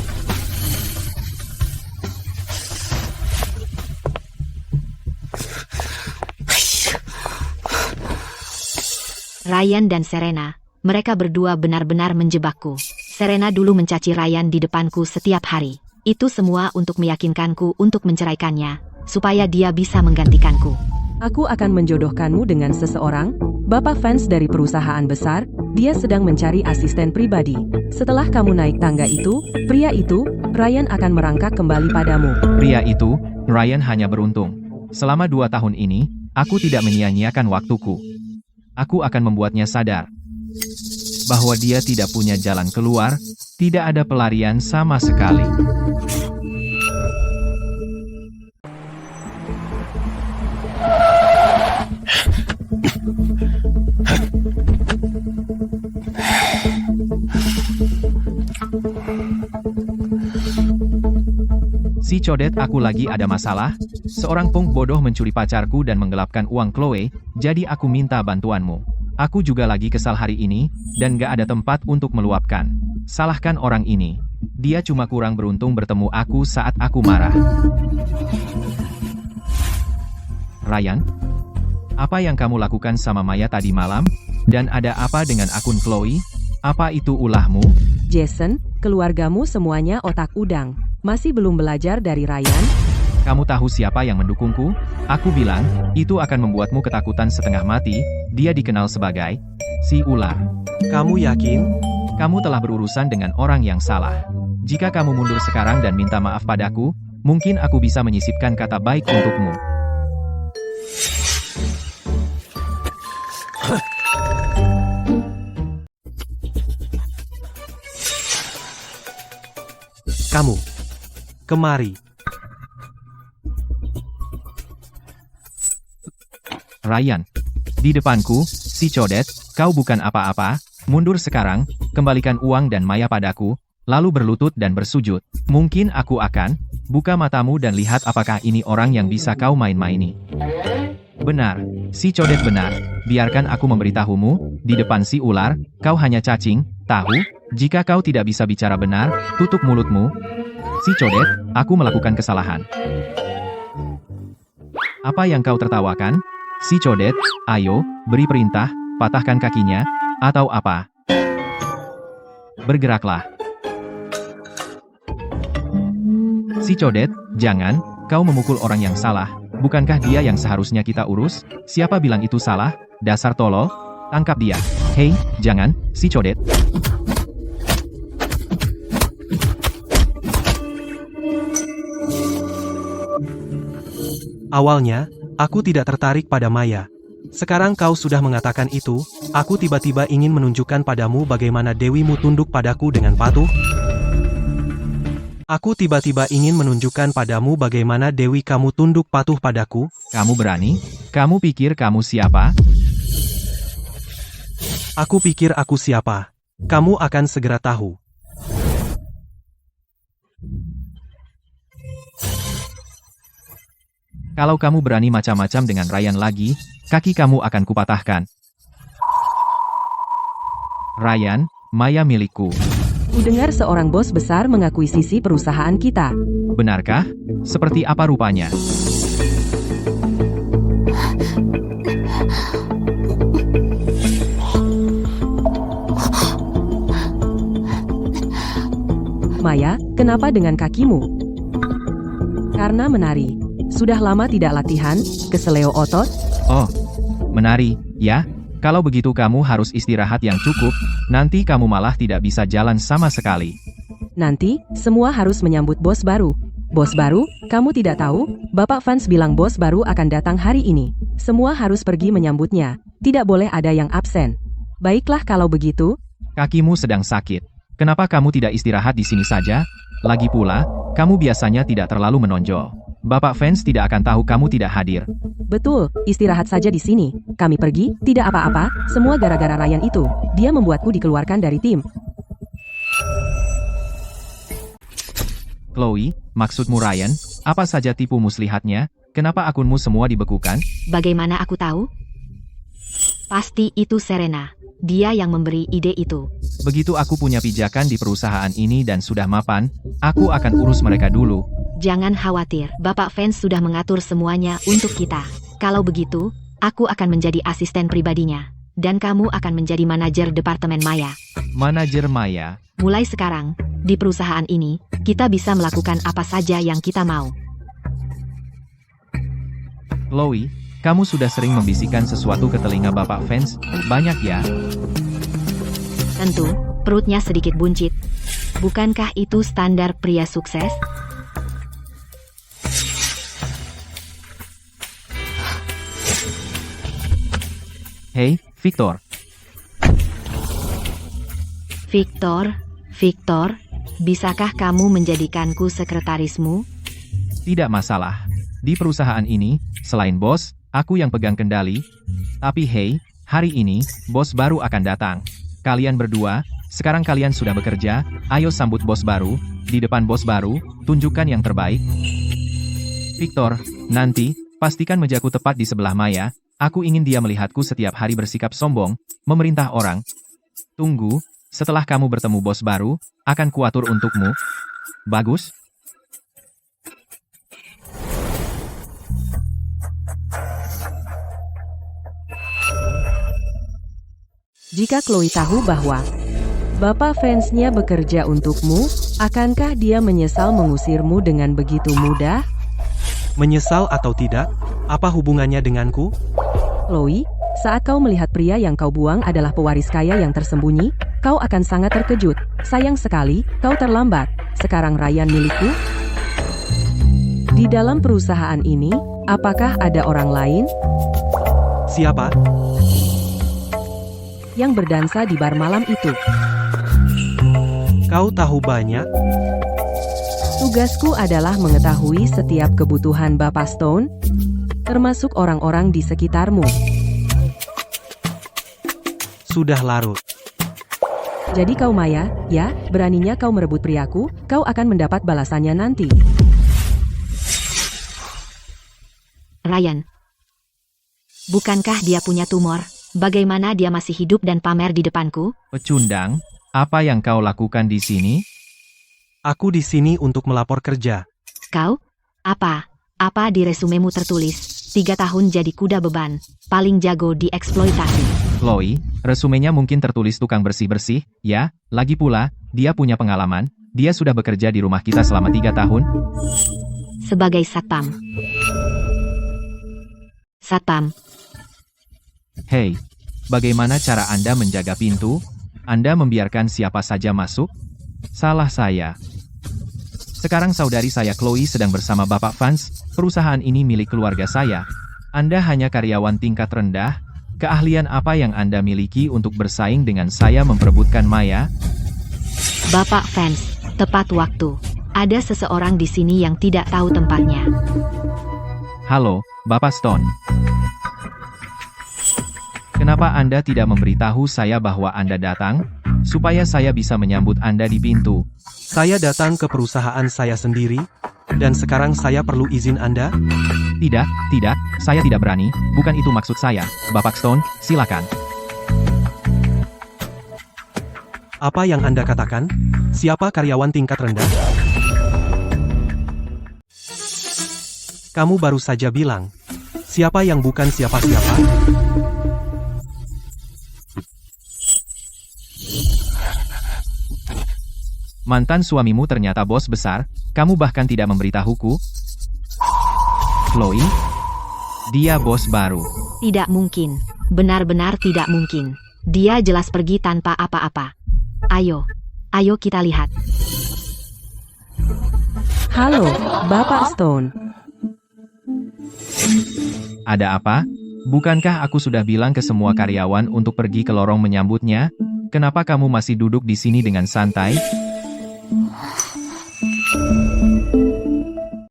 Ryan dan Serena, mereka berdua benar-benar menjebakku. Serena dulu mencaci Ryan di depanku setiap hari. Itu semua untuk meyakinkanku untuk menceraikannya, supaya dia bisa menggantikanku. Aku akan menjodohkanmu dengan seseorang, bapak fans dari perusahaan besar, dia sedang mencari asisten pribadi. Setelah kamu naik tangga itu, pria itu, Ryan akan merangkak kembali padamu. Pria itu, Ryan hanya beruntung. Selama 2 tahun ini, aku tidak menyia-nyiakan waktuku. Aku akan membuatnya sadar bahwa dia tidak punya jalan keluar, tidak ada pelarian sama sekali. Si codet, aku lagi ada masalah. Seorang punk bodoh mencuri pacarku dan menggelapkan uang Chloe, jadi aku minta bantuanmu. Aku juga lagi kesal hari ini, dan gak ada tempat untuk meluapkan. Salahkan orang ini. Dia cuma kurang beruntung bertemu aku saat aku marah. Ryan? Apa yang kamu lakukan sama Maya tadi malam? Dan ada apa dengan akun Chloe? Apa itu ulahmu? Jason, keluargamu semuanya otak udang. Masih belum belajar dari Ryan? Kamu tahu siapa yang mendukungku? Aku bilang, itu akan membuatmu ketakutan setengah mati. Dia dikenal sebagai si ular. Kamu yakin? Kamu telah berurusan dengan orang yang salah. Jika kamu mundur sekarang dan minta maaf padaku, mungkin aku bisa menyisipkan kata baik untukmu. Kamu. Kemari. Ryan. Di depanku, si codet, kau bukan apa-apa, mundur sekarang, kembalikan uang dan Maya padaku, lalu berlutut dan bersujud. Mungkin aku akan buka matamu dan lihat apakah ini orang yang bisa kau main-maini. Benar, si codet benar. Biarkan aku memberitahumu, di depan si ular, kau hanya cacing, tahu? Jika kau tidak bisa bicara benar, tutup mulutmu. Si codet, aku melakukan kesalahan. Apa yang kau tertawakan? Si codet, ayo, beri perintah, patahkan kakinya, atau apa? Bergeraklah. Si codet, jangan, kau memukul orang yang salah. Bukankah dia yang seharusnya kita urus? Siapa bilang itu salah? Dasar tolol. Tangkap dia. Hei, jangan, si codet. Awalnya, aku tidak tertarik pada Maya. Sekarang kau sudah mengatakan itu, aku tiba-tiba ingin menunjukkan padamu bagaimana dewimu tunduk padaku dengan patuh. Aku tiba-tiba ingin menunjukkan padamu bagaimana dewi kamu tunduk patuh padaku. Kamu berani? Kamu pikir kamu siapa? Aku pikir aku siapa. Kamu akan segera tahu. Kalau kamu berani macam-macam dengan Ryan lagi, kaki kamu akan kupatahkan. Ryan, Maya milikku. Kudengar seorang bos besar mengakuisisi perusahaan kita. Benarkah? Seperti apa rupanya? Maya, kenapa dengan kakimu? Karena menari. Sudah lama tidak latihan, keseleo otot? Oh, menari, ya? Kalau begitu kamu harus istirahat yang cukup, nanti kamu malah tidak bisa jalan sama sekali. Nanti, semua harus menyambut bos baru. Bos baru, kamu tidak tahu? Bapak Vance bilang bos baru akan datang hari ini. Semua harus pergi menyambutnya. Tidak boleh ada yang absen. Baiklah kalau begitu. Kakimu sedang sakit. Kenapa kamu tidak istirahat di sini saja? Lagi pula, kamu biasanya tidak terlalu menonjol. Bapak Vance tidak akan tahu kamu tidak hadir. Betul, istirahat saja di sini. Kami pergi, tidak apa-apa, semua gara-gara Ryan itu. Dia membuatku dikeluarkan dari tim. Chloe, maksudmu Ryan? Apa saja tipu muslihatnya? Kenapa akunmu semua dibekukan? Bagaimana aku tahu? Pasti itu Serena. Dia yang memberi ide itu. Begitu aku punya pijakan di perusahaan ini dan sudah mapan, aku akan urus mereka dulu. Jangan khawatir, Bapak Vance sudah mengatur semuanya untuk kita. Kalau begitu, aku akan menjadi asisten pribadinya. Dan kamu akan menjadi manajer departemen Maya. Manajer Maya. Mulai sekarang, di perusahaan ini, kita bisa melakukan apa saja yang kita mau. Chloe, kamu sudah sering membisikkan sesuatu ke telinga Bapak Vance, banyak ya? Tentu, perutnya sedikit buncit. Bukankah itu standar pria sukses? Hei, Victor. Victor, bisakah kamu menjadikanku sekretarismu? Tidak masalah. Di perusahaan ini, selain bos, aku yang pegang kendali. Tapi hei, hari ini, bos baru akan datang. Kalian berdua, sekarang kalian sudah bekerja, ayo sambut bos baru, di depan bos baru, tunjukkan yang terbaik. Victor, nanti, pastikan mejaku tepat di sebelah Maya, aku ingin dia melihatku setiap hari bersikap sombong, memerintah orang. Tunggu, setelah kamu bertemu bos baru, akan kuatur untukmu. Bagus? Jika Chloe tahu bahwa Bapak Vance-nya bekerja untukmu, akankah dia menyesal mengusirmu dengan begitu mudah? Menyesal atau tidak? Apa hubungannya denganku? Chloe, saat kau melihat pria yang kau buang adalah pewaris kaya yang tersembunyi, kau akan sangat terkejut. Sayang sekali, kau terlambat. Sekarang Ryan milikku. Di dalam perusahaan ini, apakah ada orang lain Siapa? yang berdansa di bar malam itu? Kau tahu banyak? Tugasku adalah mengetahui setiap kebutuhan Bapak Stone, termasuk orang-orang di sekitarmu. Sudah larut. Jadi kau Maya, ya, beraninya kau merebut priaku, kau akan mendapat balasannya nanti. Ryan, Bukankah dia punya tumor? Bagaimana dia masih hidup dan pamer di depanku? Pecundang, apa yang kau lakukan di sini? Aku di sini untuk melapor kerja. Kau? Apa? Apa di resumemu tertulis? 3 tahun jadi kuda beban, paling jago dieksploitasi. Chloe, resumenya mungkin tertulis tukang bersih-bersih, ya, lagi pula, dia punya pengalaman, dia sudah bekerja di rumah kita selama 3 tahun. Sebagai satpam. Satpam, Hei, bagaimana cara Anda menjaga pintu? Anda membiarkan siapa saja masuk? Salah saya. Sekarang saudari saya Chloe sedang bersama Bapak Vance, perusahaan ini milik keluarga saya. Anda hanya karyawan tingkat rendah. Keahlian apa yang Anda miliki untuk bersaing dengan saya memperebutkan Maya? Bapak Vance, tepat waktu. Ada seseorang di sini yang tidak tahu tempatnya. Halo, Bapak Stone. Kenapa Anda tidak memberitahu saya bahwa Anda datang? Supaya saya bisa menyambut Anda di pintu. Saya datang ke perusahaan saya sendiri, dan sekarang saya perlu izin Anda? Tidak, saya tidak berani, bukan itu maksud saya. Bapak Stone, silakan. Apa yang Anda katakan? Siapa karyawan tingkat rendah? Kamu baru saja bilang, siapa yang bukan siapa-siapa? Mantan suamimu ternyata bos besar, kamu bahkan tidak memberitahuku. Chloe? Dia bos baru. Tidak mungkin. Benar-benar tidak mungkin. Dia jelas pergi tanpa apa-apa. Ayo kita lihat. Halo, Bapak Stone. Ada apa? Bukankah aku sudah bilang ke semua karyawan untuk pergi ke lorong menyambutnya? Kenapa kamu masih duduk di sini dengan santai?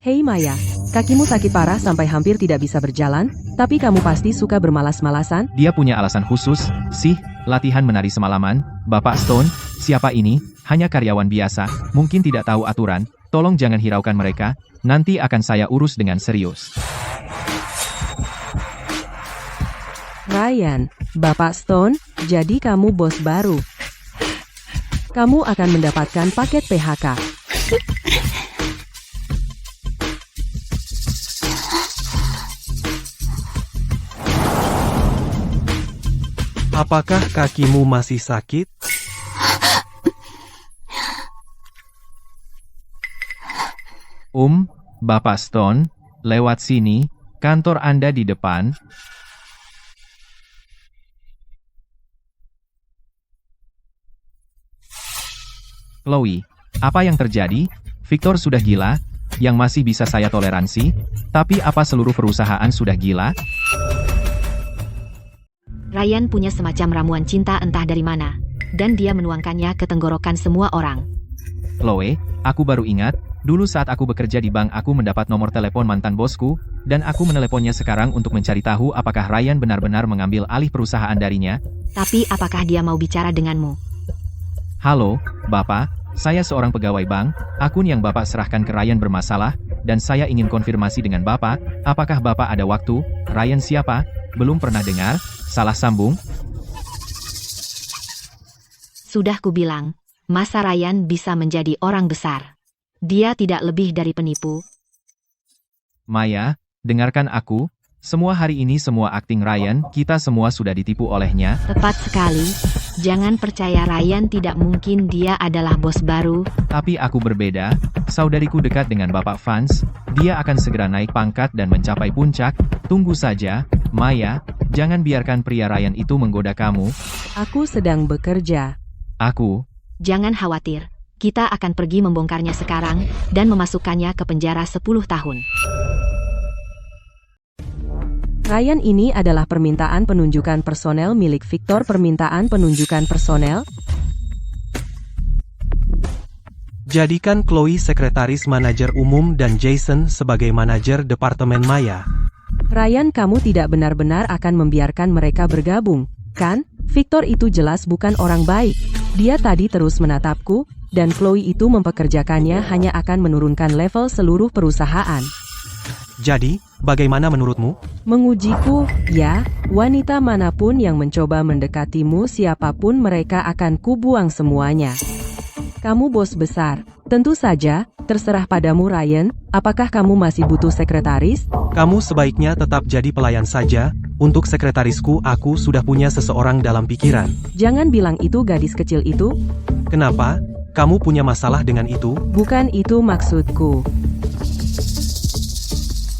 Hei Maya, kakimu sakit parah sampai hampir tidak bisa berjalan, tapi kamu pasti suka bermalas-malasan? Dia punya alasan khusus, sih, latihan menari semalaman. Bapak Stone, siapa ini? Hanya karyawan biasa, mungkin tidak tahu aturan, tolong jangan hiraukan mereka, nanti akan saya urus dengan serius. Ryan, Bapak Stone, jadi kamu bos baru. Kamu akan mendapatkan paket PHK. Apakah kakimu masih sakit? Bapak Stone, lewat sini, kantor Anda di depan. Chloe, apa yang terjadi? Victor sudah gila, yang masih bisa saya toleransi, tapi apa seluruh perusahaan sudah gila? Ryan punya semacam ramuan cinta entah dari mana, dan dia menuangkannya ke tenggorokan semua orang. Chloe, aku baru ingat, dulu saat aku bekerja di bank aku mendapat nomor telepon mantan bosku, dan aku meneleponnya sekarang untuk mencari tahu apakah Ryan benar-benar mengambil alih perusahaan darinya. Tapi apakah dia mau bicara denganmu? Halo, Bapak, saya seorang pegawai bank, akun yang Bapak serahkan ke Ryan bermasalah, dan saya ingin konfirmasi dengan Bapak, apakah Bapak ada waktu? Ryan siapa? Belum pernah dengar? Salah sambung? Sudah kubilang, masa Ryan bisa menjadi orang besar. Dia tidak lebih dari penipu. Maya, dengarkan aku, semua hari ini semua akting Ryan, kita semua sudah ditipu olehnya. Tepat sekali. Jangan percaya Ryan, tidak mungkin dia adalah bos baru. Tapi aku berbeda, saudariku dekat dengan Bapak Vance, dia akan segera naik pangkat dan mencapai puncak, tunggu saja, Maya, jangan biarkan pria Ryan itu menggoda kamu. Aku sedang bekerja. Jangan khawatir, kita akan pergi membongkarnya sekarang, dan memasukkannya ke penjara 10 tahun. Ryan ini adalah permintaan penunjukan personel milik Victor. Permintaan penunjukan personel. Jadikan Chloe sekretaris manajer umum dan Jason sebagai manajer departemen Maya. Ryan, kamu tidak benar-benar akan membiarkan mereka bergabung, kan? Victor itu jelas bukan orang baik. Dia tadi terus menatapku, dan Chloe itu mempekerjakannya hanya akan menurunkan level seluruh perusahaan. Jadi, bagaimana menurutmu? Mengujiku, ya, wanita manapun yang mencoba mendekatimu siapapun mereka akan kubuang semuanya. Kamu bos besar. Tentu saja, terserah padamu Ryan, apakah kamu masih butuh sekretaris? Kamu sebaiknya tetap jadi pelayan saja. Untuk sekretarisku aku sudah punya seseorang dalam pikiran. Jangan bilang itu gadis kecil itu. Kenapa? Kamu punya masalah dengan itu? Bukan itu maksudku.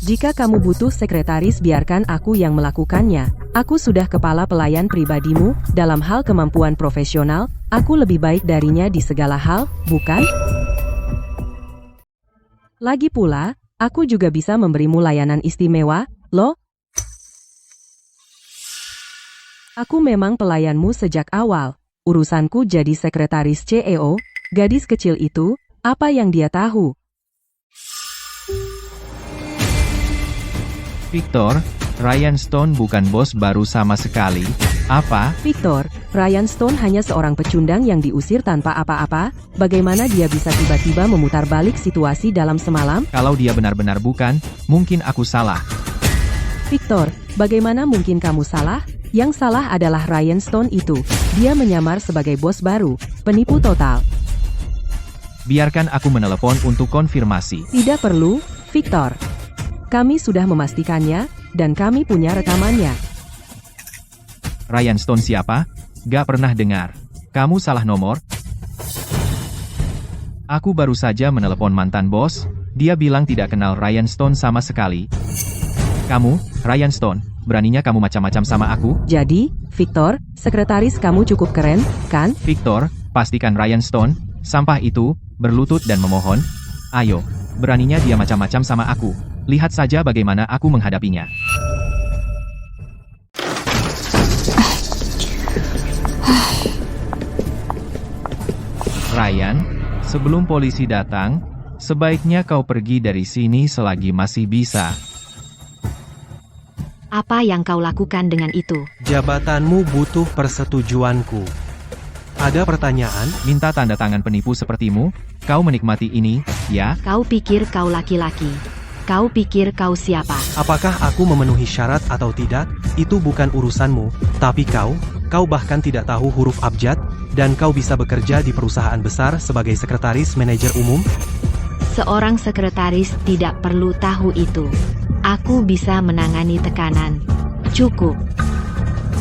Jika kamu butuh sekretaris biarkan aku yang melakukannya. Aku sudah kepala pelayan pribadimu, dalam hal kemampuan profesional, aku lebih baik darinya di segala hal, bukan? Lagi pula, aku juga bisa memberimu layanan istimewa, loh. Aku memang pelayanmu sejak awal. Urusanku jadi sekretaris CEO, gadis kecil itu, apa yang dia tahu? Victor, Ryan Stone bukan bos baru sama sekali. Apa? Victor, Ryan Stone hanya seorang pecundang yang diusir tanpa apa-apa. Bagaimana dia bisa tiba-tiba memutar balik situasi dalam semalam? Kalau dia benar-benar bukan, mungkin aku salah. Victor, bagaimana mungkin kamu salah? Yang salah adalah Ryan Stone itu. Dia menyamar sebagai bos baru, penipu total. Biarkan aku menelepon untuk konfirmasi. Tidak perlu, Victor. Kami sudah memastikannya, dan kami punya rekamannya. Ryan Stone siapa? Gak pernah dengar. Kamu salah nomor? Aku baru saja menelepon mantan bos, dia bilang tidak kenal Ryan Stone sama sekali. Kamu, Ryan Stone, beraninya kamu macam-macam sama aku? Jadi, Victor, sekretaris kamu cukup keren, kan? Victor, pastikan Ryan Stone, sampah itu, berlutut dan memohon. Ayo, beraninya dia macam-macam sama aku. Lihat saja bagaimana aku menghadapinya. Ryan, sebelum polisi datang, sebaiknya kau pergi dari sini selagi masih bisa. Apa yang kau lakukan dengan itu? Jabatanmu butuh persetujuanku. Ada pertanyaan? Minta tanda tangan penipu sepertimu? Kau menikmati ini, ya? Kau pikir kau laki-laki? Kau pikir kau siapa? Apakah aku memenuhi syarat atau tidak? Itu bukan urusanmu. Tapi kau bahkan tidak tahu huruf abjad, dan kau bisa bekerja di perusahaan besar sebagai sekretaris manajer umum? Seorang sekretaris tidak perlu tahu itu. Aku bisa menangani tekanan. Cukup.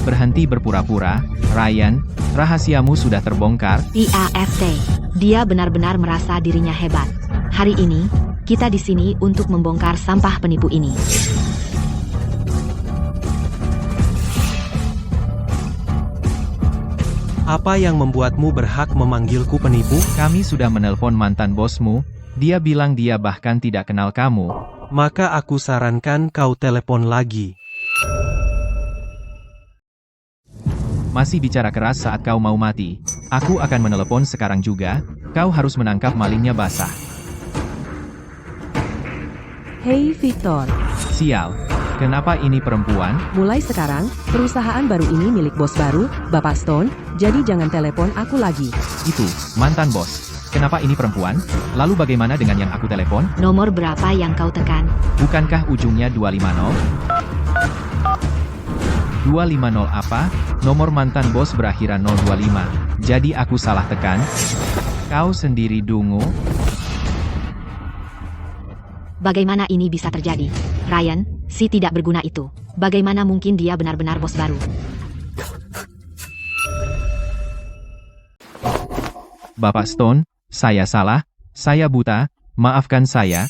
Berhenti berpura-pura, Ryan, rahasiamu sudah terbongkar. PAFT. Dia benar-benar merasa dirinya hebat. Hari ini, kita di sini untuk membongkar sampah penipu ini. Apa yang membuatmu berhak memanggilku penipu? Kami sudah menelpon mantan bosmu, dia bilang dia bahkan tidak kenal kamu. Maka aku sarankan kau telepon lagi. Masih bicara keras saat kau mau mati. Aku akan menelepon sekarang juga, kau harus menangkap malingnya basah. Hei Victor, Sial, kenapa ini perempuan? mulai sekarang, perusahaan baru ini milik bos baru, Bapak Stone, jadi jangan telepon aku lagi. Itu, mantan bos. Kenapa ini perempuan? Lalu bagaimana dengan yang aku telepon? Nomor berapa yang kau tekan? Bukankah ujungnya 250? 250 apa? Nomor mantan bos berakhiran 025. Jadi aku salah tekan? Kau sendiri dungu? Bagaimana ini bisa terjadi? Ryan, si tidak berguna itu. Bagaimana mungkin dia benar-benar bos baru? Bapak Stone, saya salah, saya buta, maafkan saya.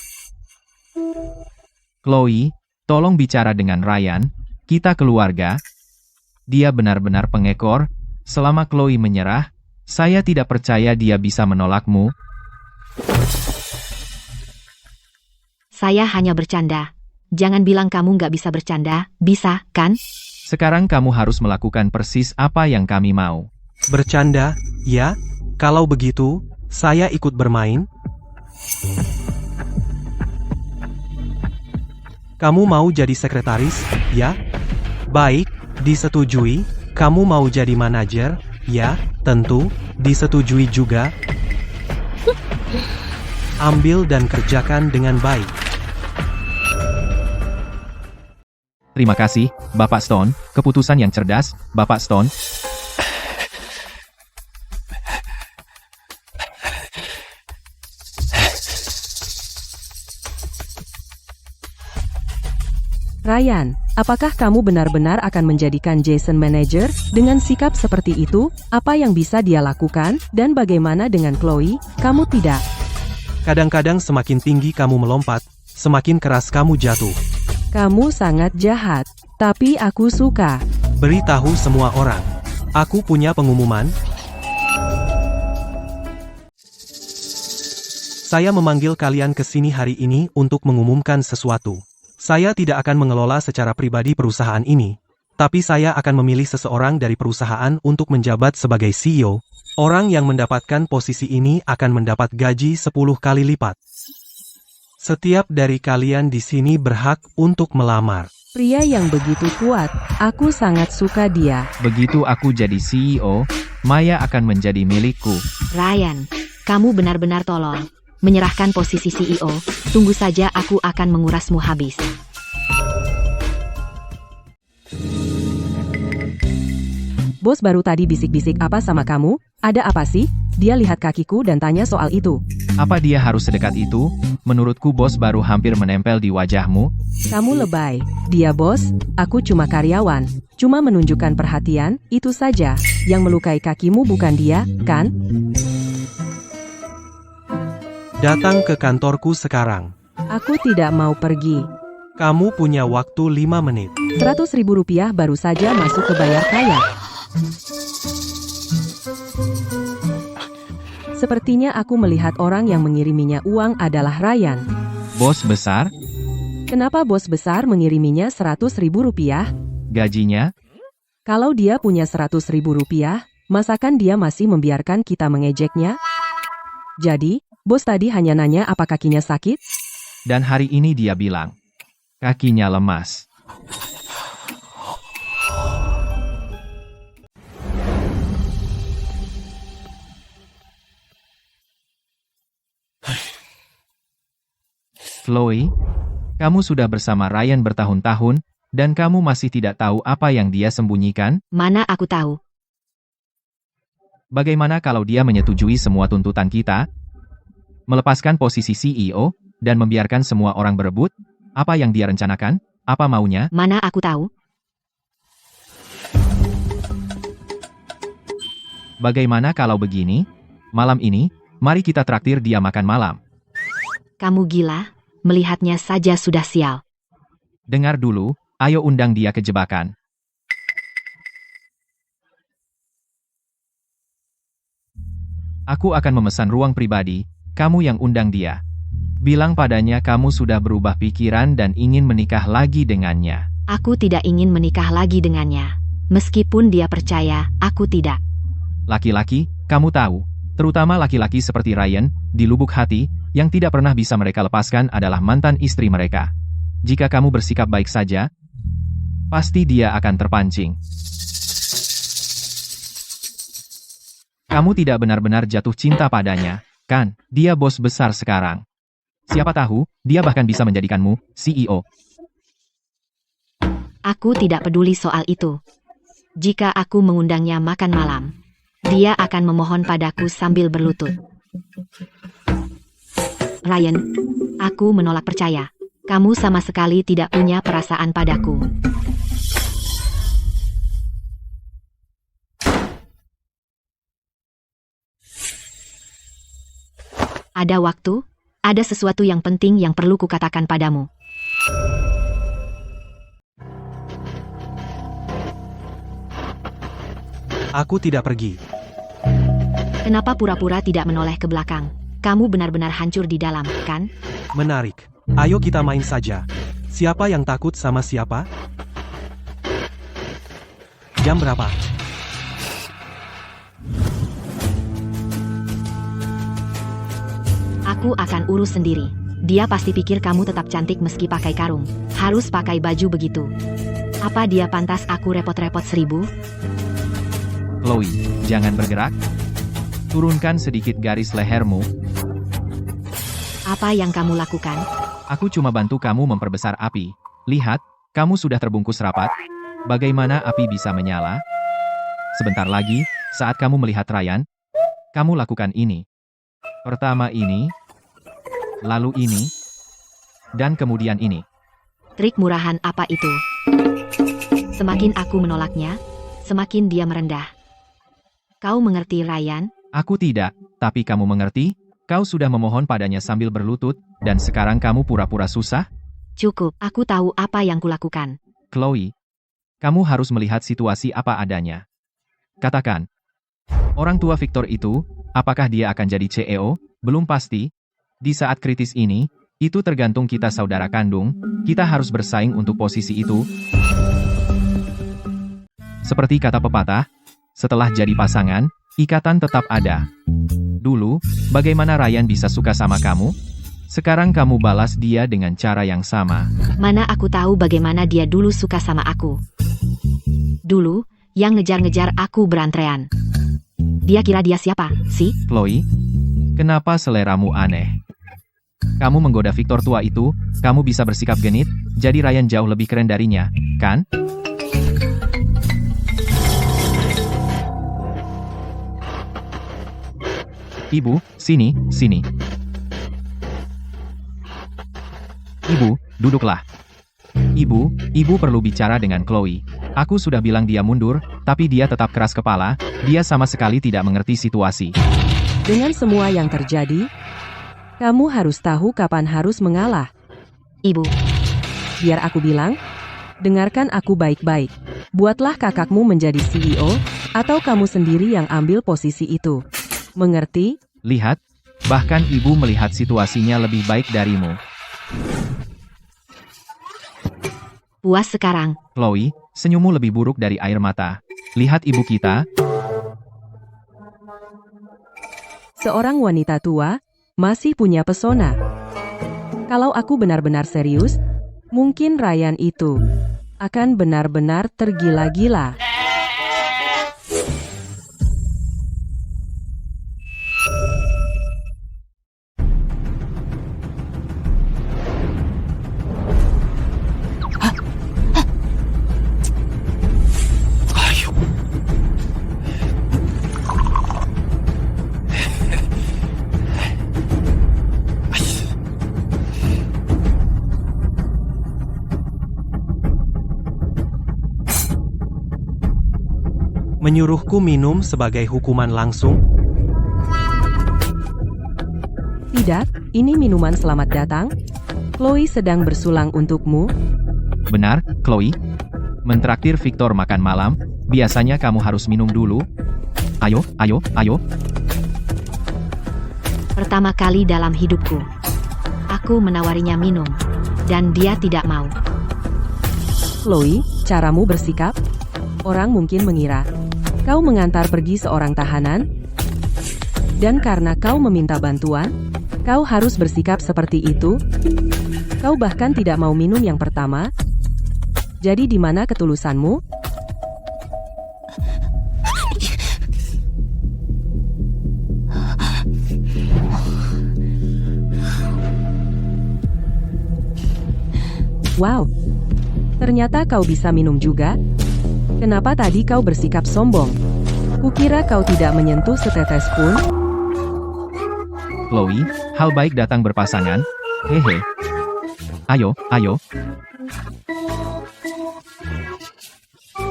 Chloe, tolong bicara dengan Ryan, kita keluarga. Dia benar-benar pengekor, selama Chloe menyerah, saya tidak percaya dia bisa menolakmu. Saya hanya bercanda. Jangan bilang kamu nggak bisa bercanda, bisa, kan? Sekarang kamu harus melakukan persis apa yang kami mau. Bercanda, ya? Kalau begitu, saya ikut bermain. Kamu mau jadi sekretaris, ya? Baik, disetujui. Kamu mau jadi manajer, ya? Tentu, disetujui juga. Ambil dan kerjakan dengan baik. Terima kasih, Bapak Stone. Keputusan yang cerdas, Bapak Stone. Ryan, apakah kamu benar-benar akan menjadikan Jason manajer? Dengan sikap seperti itu, apa yang bisa dia lakukan? Dan bagaimana dengan Chloe? Kamu tidak. Kadang-kadang semakin tinggi kamu melompat, semakin keras kamu jatuh. Kamu sangat jahat, tapi aku suka. Beritahu semua orang. Aku punya pengumuman. Saya memanggil kalian ke sini hari ini untuk mengumumkan sesuatu. Saya tidak akan mengelola secara pribadi perusahaan ini, tapi saya akan memilih seseorang dari perusahaan untuk menjabat sebagai CEO. Orang yang mendapatkan posisi ini akan mendapat gaji 10 kali lipat. Setiap dari kalian di sini berhak untuk melamar. Pria yang begitu kuat, aku sangat suka dia. Begitu aku jadi CEO, Maya akan menjadi milikku. Ryan, kamu benar-benar tolol. Menyerahkan posisi CEO, tunggu saja aku akan mengurasmu habis. Bos baru tadi bisik-bisik apa sama kamu? Ada apa sih? Dia lihat kakiku dan tanya soal itu. Apa dia harus sedekat itu? Menurutku bos baru hampir menempel di wajahmu. Kamu lebay. Dia bos, aku cuma karyawan. Cuma menunjukkan perhatian, itu saja. Yang melukai kakimu bukan dia, kan? Datang ke kantorku sekarang. Aku tidak mau pergi. Kamu punya waktu 5 menit. 100.000 rupiah baru saja masuk ke bayar kaya. Sepertinya aku melihat orang yang mengiriminya uang adalah Ryan. Bos besar? Kenapa bos besar mengiriminya 100.000 rupiah? Gajinya? Kalau dia punya 100.000 rupiah, masakan dia masih membiarkan kita mengejeknya? Jadi, bos tadi hanya nanya apa kakinya sakit? Dan hari ini dia bilang, kakinya lemas. Chloe, kamu sudah bersama Ryan bertahun-tahun, dan kamu masih tidak tahu apa yang dia sembunyikan? Mana aku tahu. Bagaimana kalau dia menyetujui semua tuntutan kita? Melepaskan posisi CEO, dan membiarkan semua orang berebut? Apa yang dia rencanakan? Apa maunya? Mana aku tahu. Bagaimana kalau begini? Malam ini, mari kita traktir dia makan malam. Kamu gila? Melihatnya saja sudah sial. Dengar dulu, ayo undang dia ke jebakan. Aku akan memesan ruang pribadi, kamu yang undang dia. Bilang padanya kamu sudah berubah pikiran dan ingin menikah lagi dengannya. Aku tidak ingin menikah lagi dengannya. Meskipun dia percaya, aku tidak. Laki-laki, kamu tahu, terutama laki-laki seperti Ryan, di lubuk hati, yang tidak pernah bisa mereka lepaskan adalah mantan istri mereka. Jika kamu bersikap baik saja, pasti dia akan terpancing. Kamu tidak benar-benar jatuh cinta padanya, kan? Dia bos besar sekarang. Siapa tahu, dia bahkan bisa menjadikanmu CEO. Aku tidak peduli soal itu. Jika aku mengundangnya makan malam, dia akan memohon padaku sambil berlutut. Ryan, aku menolak percaya. Kamu sama sekali tidak punya perasaan padaku. Ada waktu, ada sesuatu yang penting yang perlu kukatakan padamu. Aku tidak pergi. Kenapa pura-pura tidak menoleh ke belakang? Kamu benar-benar hancur di dalam, kan? Menarik. Ayo kita main saja. Siapa yang takut sama siapa? Jam berapa? Aku akan urus sendiri. Dia pasti pikir kamu tetap cantik meski pakai karung. Harus pakai baju begitu. Apa dia pantas aku repot-repot 1000? Chloe, jangan bergerak. Turunkan sedikit garis lehermu. Apa yang kamu lakukan? Aku cuma bantu kamu memperbesar api. Lihat, Kamu sudah terbungkus rapat. Bagaimana api bisa menyala? Sebentar lagi, saat kamu melihat Ryan, kamu lakukan ini. Pertama ini, lalu ini, dan kemudian ini. Trik murahan apa itu? Semakin aku menolaknya, semakin dia merendah. Kau mengerti, Ryan? Aku tidak, tapi kamu mengerti? Kau sudah memohon padanya sambil berlutut, dan sekarang kamu pura-pura susah? Cukup, aku tahu apa yang kulakukan. Chloe, kamu harus melihat situasi apa adanya. Katakan, orang tua Victor itu, apakah dia akan jadi CEO? Belum pasti. Di saat kritis ini, itu tergantung kita saudara kandung, kita harus bersaing untuk posisi itu. Seperti kata pepatah, setelah jadi pasangan, ikatan tetap ada. Dulu, bagaimana Ryan bisa suka sama kamu? Sekarang kamu balas dia dengan cara yang sama. Mana aku tahu bagaimana dia dulu suka sama aku. Dulu, yang ngejar-ngejar aku berantrean. Dia kira dia siapa, sih? Chloe, kenapa seleramu aneh? Kamu menggoda Victor tua itu, kamu bisa bersikap genit, jadi Ryan jauh lebih keren darinya, kan? Ibu, sini, sini. Ibu, duduklah. Ibu perlu bicara dengan Chloe. Aku sudah bilang dia mundur, tapi dia tetap keras kepala, dia sama sekali tidak mengerti situasi. Dengan semua yang terjadi, kamu harus tahu kapan harus mengalah. Ibu, Biar aku bilang, dengarkan aku baik-baik. Buatlah kakakmu menjadi CEO, atau kamu sendiri yang ambil posisi itu. Mengerti? Lihat, bahkan ibu melihat situasinya lebih baik darimu. puas sekarang. Chloe, senyummu lebih buruk dari air mata. Lihat ibu kita. Seorang wanita tua, masih punya pesona. Kalau aku benar-benar serius, mungkin Ryan itu akan benar-benar tergila-gila. Menyuruhku minum sebagai hukuman langsung? Tidak, ini minuman selamat datang. Chloe sedang bersulang untukmu. Benar, Chloe. Mentraktir Victor makan malam, biasanya kamu harus minum dulu. Ayo, ayo, ayo. Pertama kali dalam hidupku, aku menawarinya minum, dan dia tidak mau. Chloe, caramu bersikap? Orang mungkin mengira kau mengantar pergi seorang tahanan, dan karena kau meminta bantuan, kau harus bersikap seperti itu. Kau bahkan tidak mau minum yang pertama. Jadi di mana ketulusanmu? Wow, ternyata kau bisa minum juga. Kenapa tadi kau bersikap sombong? Kukira kau tidak menyentuh setetes pun. Chloe, hal baik datang berpasangan. Hehe. Ayo, ayo.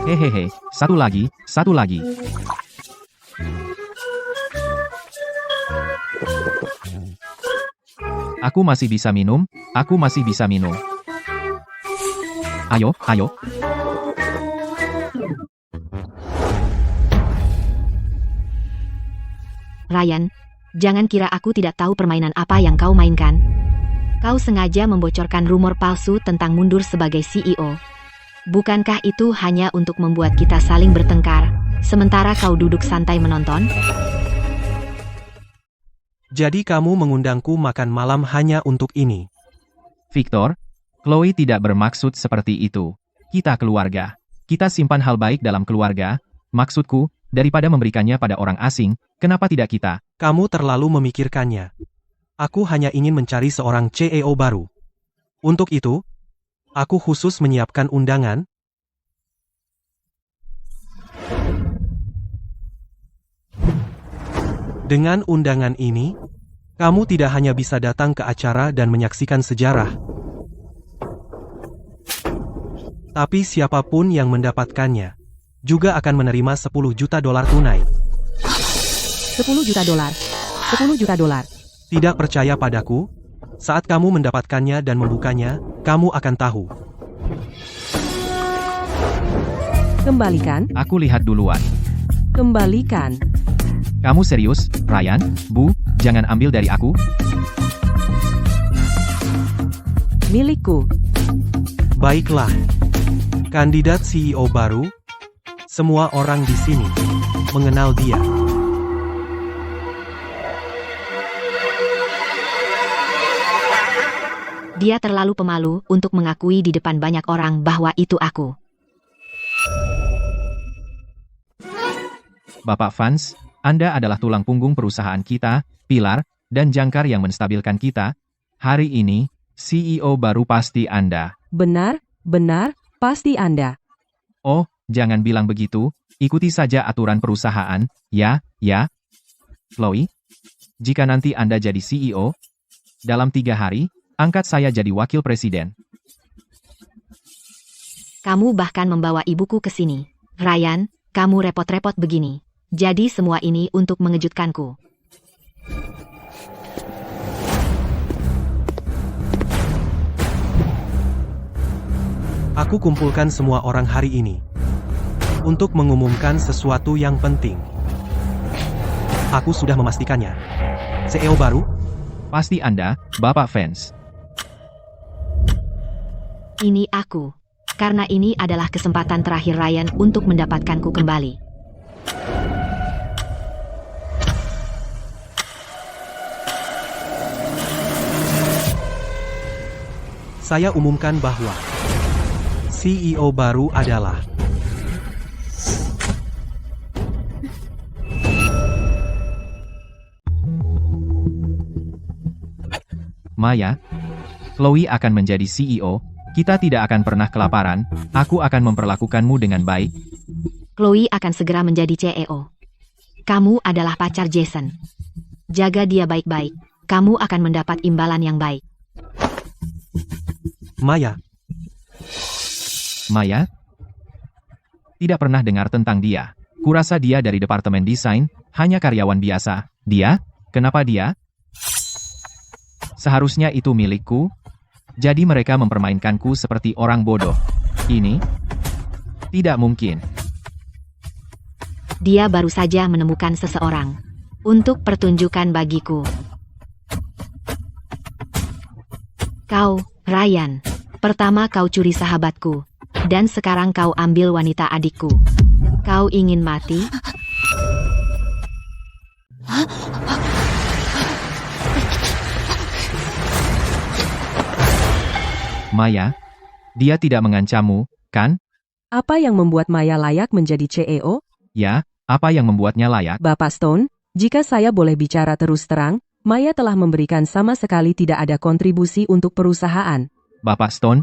Hehehe, satu lagi, satu lagi. Aku masih bisa minum, aku masih bisa minum. Ayo, ayo. Ryan, jangan kira aku tidak tahu permainan apa yang kau mainkan. Kau sengaja membocorkan rumor palsu tentang mundur sebagai CEO. Bukankah itu hanya untuk membuat kita saling bertengkar, sementara kau duduk santai menonton? Jadi kamu mengundangku makan malam hanya untuk ini? Victor, Chloe tidak bermaksud seperti itu. Kita keluarga. Kita simpan hal baik dalam keluarga. Maksudku, daripada memberikannya pada orang asing, kenapa tidak kita? Kamu terlalu memikirkannya. Aku hanya ingin mencari seorang CEO baru. Untuk itu, Aku khusus menyiapkan undangan. Dengan undangan ini, kamu tidak hanya bisa datang ke acara dan menyaksikan sejarah, tapi siapapun yang mendapatkannya juga akan menerima 10 juta dolar tunai. 10 juta dolar. 10 juta dolar. Tidak percaya padaku? Saat kamu mendapatkannya dan membukanya, kamu akan tahu. Kembalikan. Aku lihat duluan. Kembalikan. Kamu serius, Ryan? Bu, jangan ambil dari aku. Milikku. Baiklah. Kandidat CEO baru, semua orang di sini mengenal dia. Dia terlalu pemalu untuk mengakui di depan banyak orang bahwa itu aku. Bapak Vance, Anda adalah tulang punggung perusahaan kita, pilar, dan jangkar yang menstabilkan kita. Hari ini, CEO baru pasti Anda. Benar, pasti Anda. Oh, jangan bilang begitu, ikuti saja aturan perusahaan, ya. Chloe, jika nanti Anda jadi CEO, dalam 3 hari, angkat saya jadi wakil presiden. Kamu bahkan membawa ibuku ke sini. Ryan, kamu repot-repot begini. Jadi semua ini untuk mengejutkanku. Aku kumpulkan semua orang hari ini untuk mengumumkan sesuatu yang penting. Aku sudah memastikannya. CEO baru? Pasti Anda, Bapak Vance. Ini aku. Karena ini adalah kesempatan terakhir Ryan untuk mendapatkanku kembali. Saya umumkan bahwa CEO baru adalah Maya. Chloe akan menjadi CEO. Kita tidak akan pernah kelaparan. Aku akan memperlakukanmu dengan baik. Chloe akan segera menjadi CEO. Kamu adalah pacar Jason. Jaga dia baik-baik. Kamu akan mendapat imbalan yang baik. Maya. Maya? Tidak pernah dengar tentang dia. Kurasa dia dari departemen desain, hanya karyawan biasa. Dia? Kenapa dia? Seharusnya itu milikku. Jadi mereka mempermainkanku seperti orang bodoh. Ini? Tidak mungkin. Dia baru saja menemukan seseorang untuk pertunjukan bagiku. Kau, Ryan. Pertama kau curi sahabatku. Dan sekarang kau ambil wanita adikku. Kau ingin mati? Maya? Dia tidak mengancammu, kan? Apa yang membuat Maya layak menjadi CEO? Ya, apa yang membuatnya layak? Bapak Stone, jika saya boleh bicara terus terang, Maya telah memberikan sama sekali tidak ada kontribusi untuk perusahaan. Bapak Stone,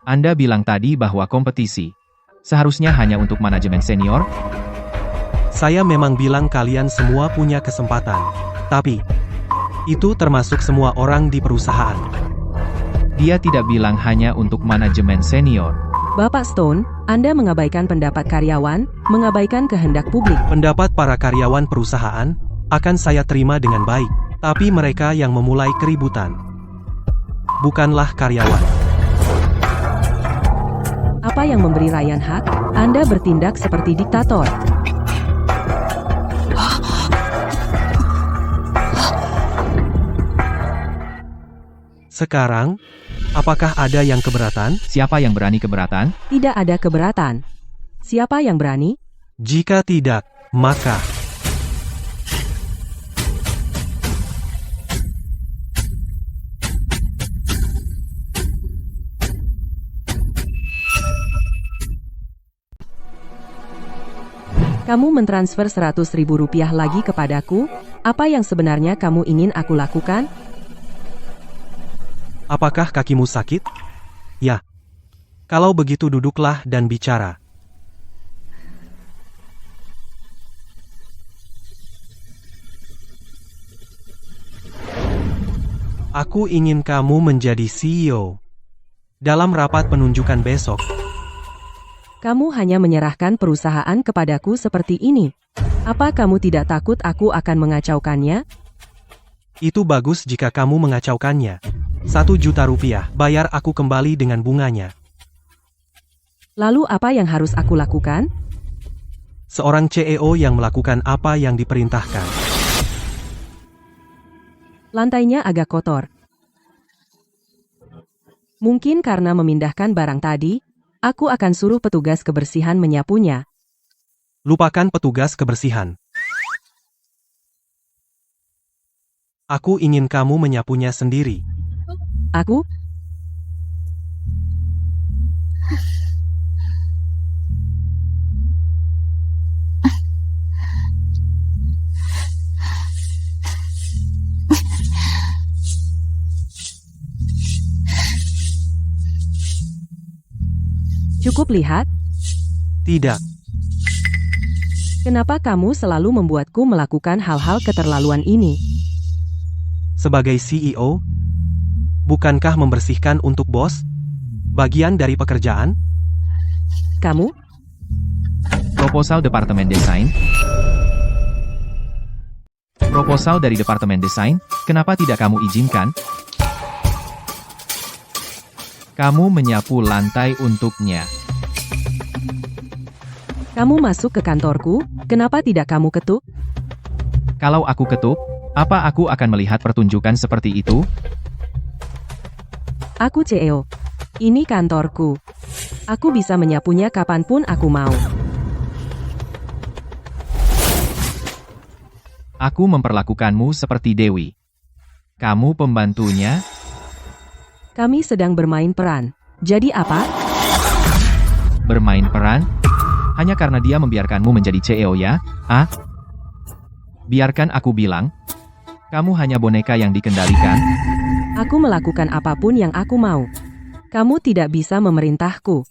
Anda bilang tadi bahwa kompetisi seharusnya hanya untuk manajemen senior? Saya memang bilang kalian semua punya kesempatan. Tapi, itu termasuk semua orang di perusahaan. Dia tidak bilang hanya untuk manajemen senior. Bapak Stone, Anda mengabaikan pendapat karyawan, mengabaikan kehendak publik. Pendapat para karyawan perusahaan akan saya terima dengan baik. Tapi mereka yang memulai keributan. Bukanlah karyawan. Apa yang memberi Ryan hak? Anda bertindak seperti diktator. Sekarang, apakah ada yang keberatan? Siapa yang berani keberatan? Tidak ada keberatan. Siapa yang berani? Jika tidak, maka Kamu mentransfer 100.000 rupiah lagi kepadaku? Apa yang sebenarnya kamu ingin aku lakukan? apakah kakimu sakit? Ya. Kalau begitu duduklah dan bicara. Aku ingin kamu menjadi CEO. Dalam rapat penunjukan besok, Kamu hanya menyerahkan perusahaan kepadaku seperti ini. Apa kamu tidak takut aku akan mengacaukannya? itu bagus jika kamu mengacaukannya. 1 juta rupiah, bayar aku kembali dengan bunganya. Lalu apa yang harus aku lakukan? Seorang CEO yang melakukan apa yang diperintahkan. Lantainya agak kotor. Mungkin karena memindahkan barang tadi, aku akan suruh petugas kebersihan menyapunya. Lupakan petugas kebersihan. Aku ingin kamu menyapunya sendiri. Aku? Cukup lihat, Tidak, kenapa kamu selalu membuatku melakukan hal-hal keterlaluan ini? sebagai CEO, bukankah membersihkan untuk bos bagian dari pekerjaan? Kamu? Proposal Departemen Desain. Proposal dari Departemen Desain, kenapa tidak kamu izinkan? Kamu menyapu lantai untuknya. Kamu masuk ke kantorku, kenapa tidak kamu ketuk? Kalau aku ketuk, apa aku akan melihat pertunjukan seperti itu? Aku CEO. Ini kantorku. Aku bisa menyapunya kapanpun aku mau. Aku memperlakukanmu seperti Dewi. Kamu pembantunya? Kami sedang bermain peran. Jadi apa? Bermain peran? Hanya karena dia membiarkanmu menjadi CEO ya? Ah? Biarkan aku bilang. Kamu hanya boneka yang dikendalikan. Aku melakukan apapun yang aku mau. Kamu tidak bisa memerintahku.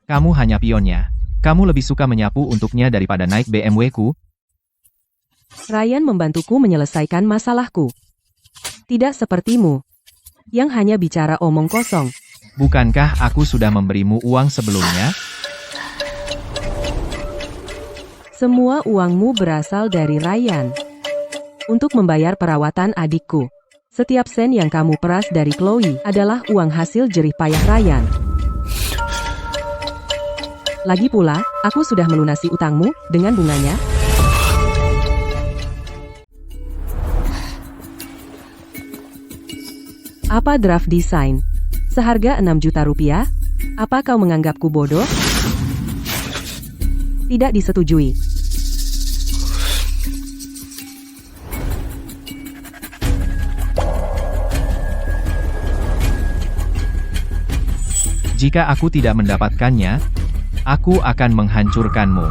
Kamu hanya pionnya. Kamu lebih suka menyapu untuknya daripada naik BMW-ku. Ryan membantuku menyelesaikan masalahku. Tidak sepertimu, yang hanya bicara omong kosong. Bukankah aku sudah memberimu uang sebelumnya? Semua uangmu berasal dari Ryan. Untuk membayar perawatan adikku. Setiap sen yang kamu peras dari Chloe adalah uang hasil jerih payah Ryan. Lagi pula, aku sudah melunasi utangmu dengan bunganya. Apa draft desain? Seharga 6 juta rupiah? Apa kau menganggapku bodoh? Tidak disetujui. Jika aku tidak mendapatkannya, aku akan menghancurkanmu.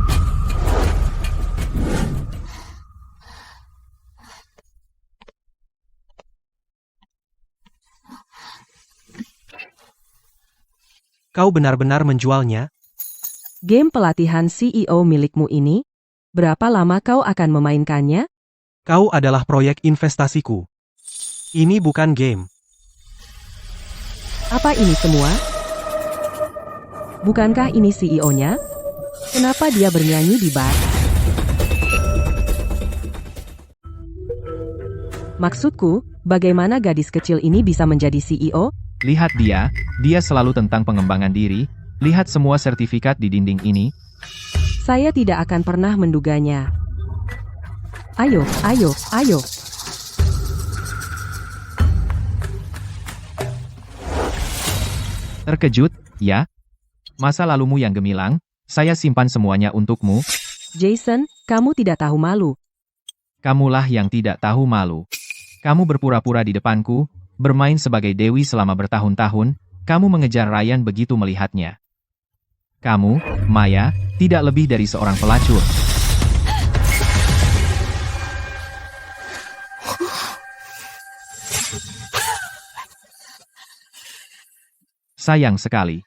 Kau benar-benar menjualnya? Game pelatihan CEO milikmu ini? Berapa lama kau akan memainkannya? Kau adalah proyek investasiku. Ini bukan game. Apa ini semua? Bukankah ini CEO-nya? Kenapa dia bernyanyi di bar? Maksudku, bagaimana gadis kecil ini bisa menjadi CEO? Lihat dia selalu tentang pengembangan diri. Lihat semua sertifikat di dinding ini. Saya tidak akan pernah menduganya. Ayo, ayo, ayo. Terkejut, ya? Masa lalumu yang gemilang, saya simpan semuanya untukmu. Jason, kamu tidak tahu malu. Kamulah yang tidak tahu malu. Kamu berpura-pura di depanku, bermain sebagai Dewi selama bertahun-tahun, kamu mengejar Ryan begitu melihatnya. Kamu, Maya, tidak lebih dari seorang pelacur. Sayang sekali.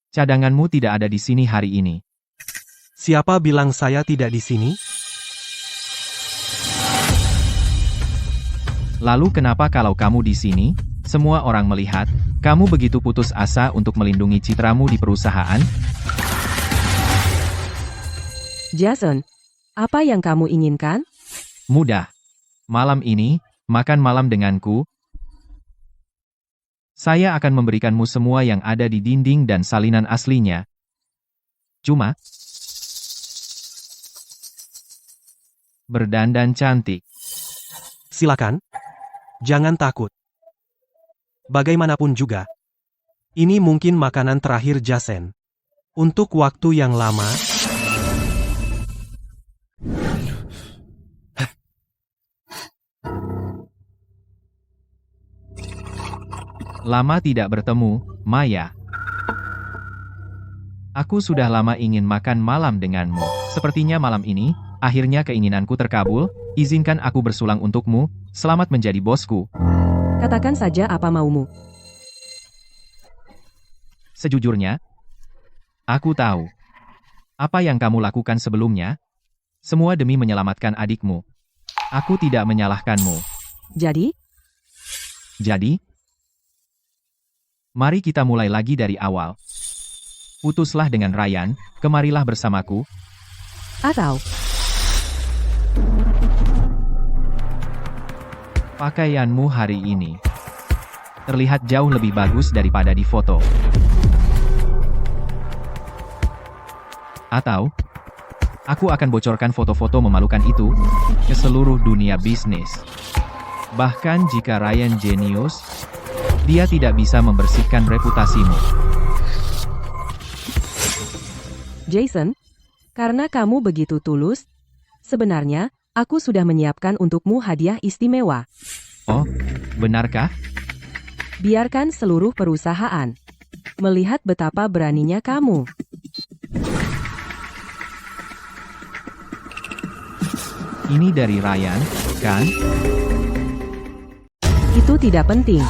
Cadanganmu tidak ada di sini hari ini. Siapa bilang saya tidak di sini? Lalu kenapa kalau kamu di sini, semua orang melihat, kamu begitu putus asa untuk melindungi citramu di perusahaan? Jason, apa yang kamu inginkan? Mudah. Malam ini, makan malam denganku. Saya akan memberikanmu semua yang ada di dinding dan salinan aslinya. Cuma berdandan cantik. Silakan. Jangan takut. Bagaimanapun juga, ini mungkin makanan terakhir Jason. Untuk waktu yang lama, Lama tidak bertemu, Maya. Aku sudah lama ingin makan malam denganmu. Sepertinya malam ini, akhirnya keinginanku terkabul. Izinkan aku bersulang untukmu. Selamat menjadi bosku. Katakan saja apa maumu. Sejujurnya, aku tahu apa yang kamu lakukan sebelumnya. Semua demi menyelamatkan adikmu. Aku tidak menyalahkanmu. Jadi, mari kita mulai lagi dari awal. Putuslah dengan Ryan, kemarilah bersamaku. atau Pakaianmu hari ini terlihat jauh lebih bagus daripada di foto. Atau, aku akan bocorkan foto-foto memalukan itu ke seluruh dunia bisnis. Bahkan jika Ryan jenius, dia tidak bisa membersihkan reputasimu. Jason, karena kamu begitu tulus, sebenarnya, aku sudah menyiapkan untukmu hadiah istimewa. Oh, benarkah? Biarkan seluruh perusahaan melihat betapa beraninya kamu. Ini dari Ryan, kan? Itu tidak penting.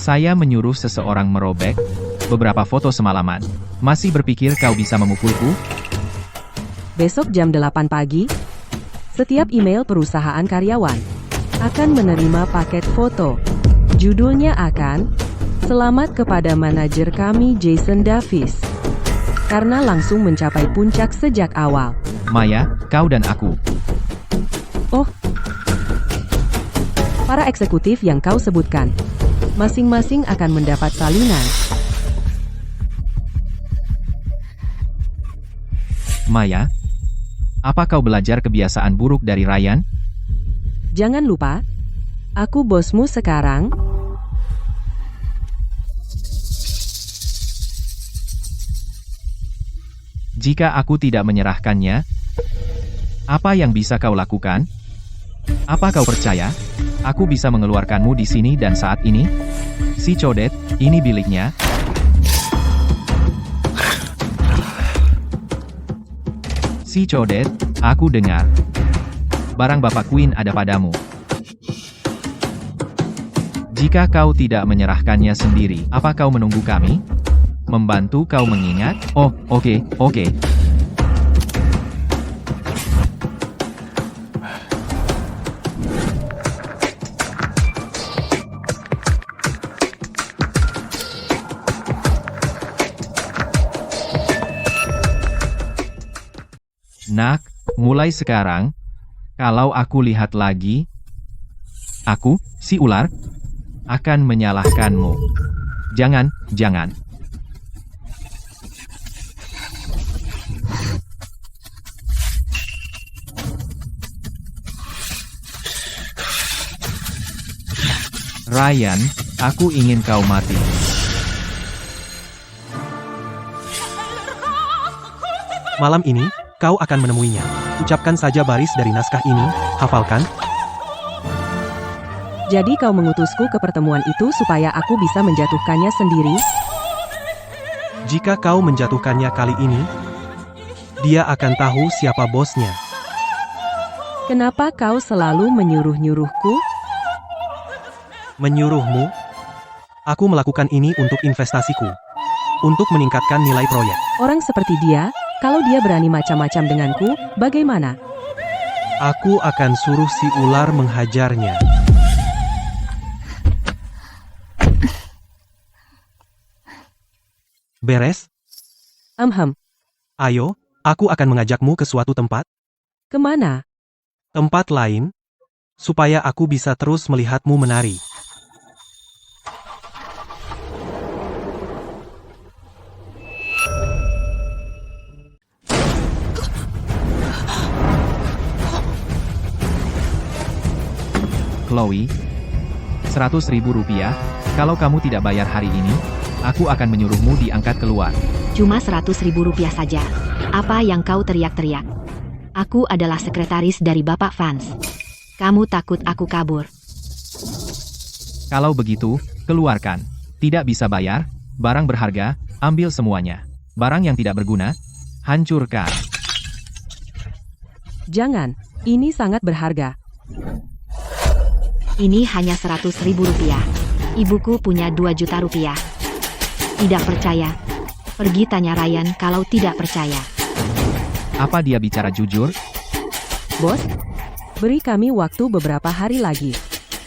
Saya menyuruh seseorang merobek beberapa foto semalaman. Masih berpikir kau bisa memukulku? Besok jam 8 pagi, setiap email perusahaan karyawan akan menerima paket foto. Judulnya akan, "Selamat kepada manajer kami Jason Davis." Karena langsung mencapai puncak sejak awal. Maya, kau dan aku. Oh, para eksekutif yang kau sebutkan, masing-masing akan mendapat salinan. Maya, apa kau belajar kebiasaan buruk dari Ryan? Jangan lupa, aku bosmu sekarang. Jika aku tidak menyerahkannya, apa yang bisa kau lakukan? Apa kau percaya? Aku bisa mengeluarkanmu di sini dan saat ini? Si Codet, ini biliknya. Si Codet, aku dengar. Barang Bapak Queen ada padamu. Jika kau tidak menyerahkannya sendiri, apa kau menunggu kami? Membantu kau mengingat? Oh, oke. Nak, mulai sekarang, kalau aku lihat lagi, aku, si ular, akan menyalahkanmu. Jangan. Ryan, aku ingin kau mati. malam ini, kau akan menemuinya. Ucapkan saja baris dari naskah ini, hafalkan. Jadi kau mengutusku ke pertemuan itu supaya aku bisa menjatuhkannya sendiri? Jika kau menjatuhkannya kali ini, dia akan tahu siapa bosnya. Kenapa kau selalu menyuruh-nyuruhku? Menyuruhmu? Aku melakukan ini untuk investasiku. Untuk meningkatkan nilai proyek. Orang seperti dia, kalau dia berani macam-macam denganku, bagaimana? Aku akan suruh si ular menghajarnya. Beres? Ayo, aku akan mengajakmu ke suatu tempat. Kemana? Tempat lain. Supaya aku bisa terus melihatmu menari. Chloe, 100.000 rupiah, kalau kamu tidak bayar hari ini, aku akan menyuruhmu diangkat keluar. Cuma 100.000 rupiah saja. Apa yang kau teriak-teriak? Aku adalah sekretaris dari Bapak Vance. Kamu takut aku kabur? Kalau begitu, keluarkan. Tidak bisa bayar, barang berharga, ambil semuanya. Barang yang tidak berguna, hancurkan. Jangan, ini sangat berharga. Ini hanya 100.000 rupiah. Ibuku punya 2 juta rupiah. Tidak percaya? Pergi tanya Ryan kalau tidak percaya. Apa dia bicara jujur? Bos, beri kami waktu beberapa hari lagi.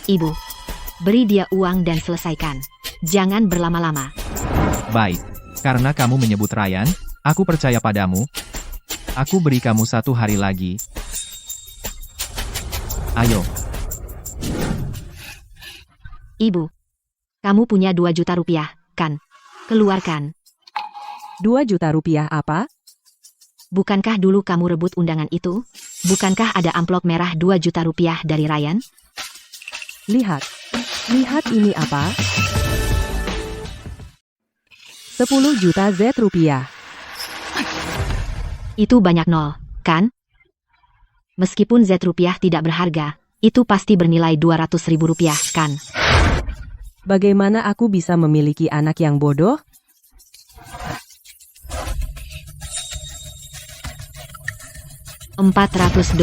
Ibu, beri dia uang dan selesaikan. Jangan berlama-lama. Baik, karena kamu menyebut Ryan, aku percaya padamu. Aku beri kamu 1 hari lagi. Ayo. Ibu, kamu punya 2 juta rupiah, kan? Keluarkan. 2 juta rupiah apa? Bukankah dulu kamu rebut undangan itu? Bukankah ada amplop merah 2 juta rupiah dari Ryan? Lihat. Lihat ini apa? 10 juta Z rupiah. Itu banyak nol, kan? Meskipun Z rupiah tidak berharga, itu pasti bernilai 200.000 rupiah, kan? Bagaimana aku bisa memiliki anak yang bodoh? $400?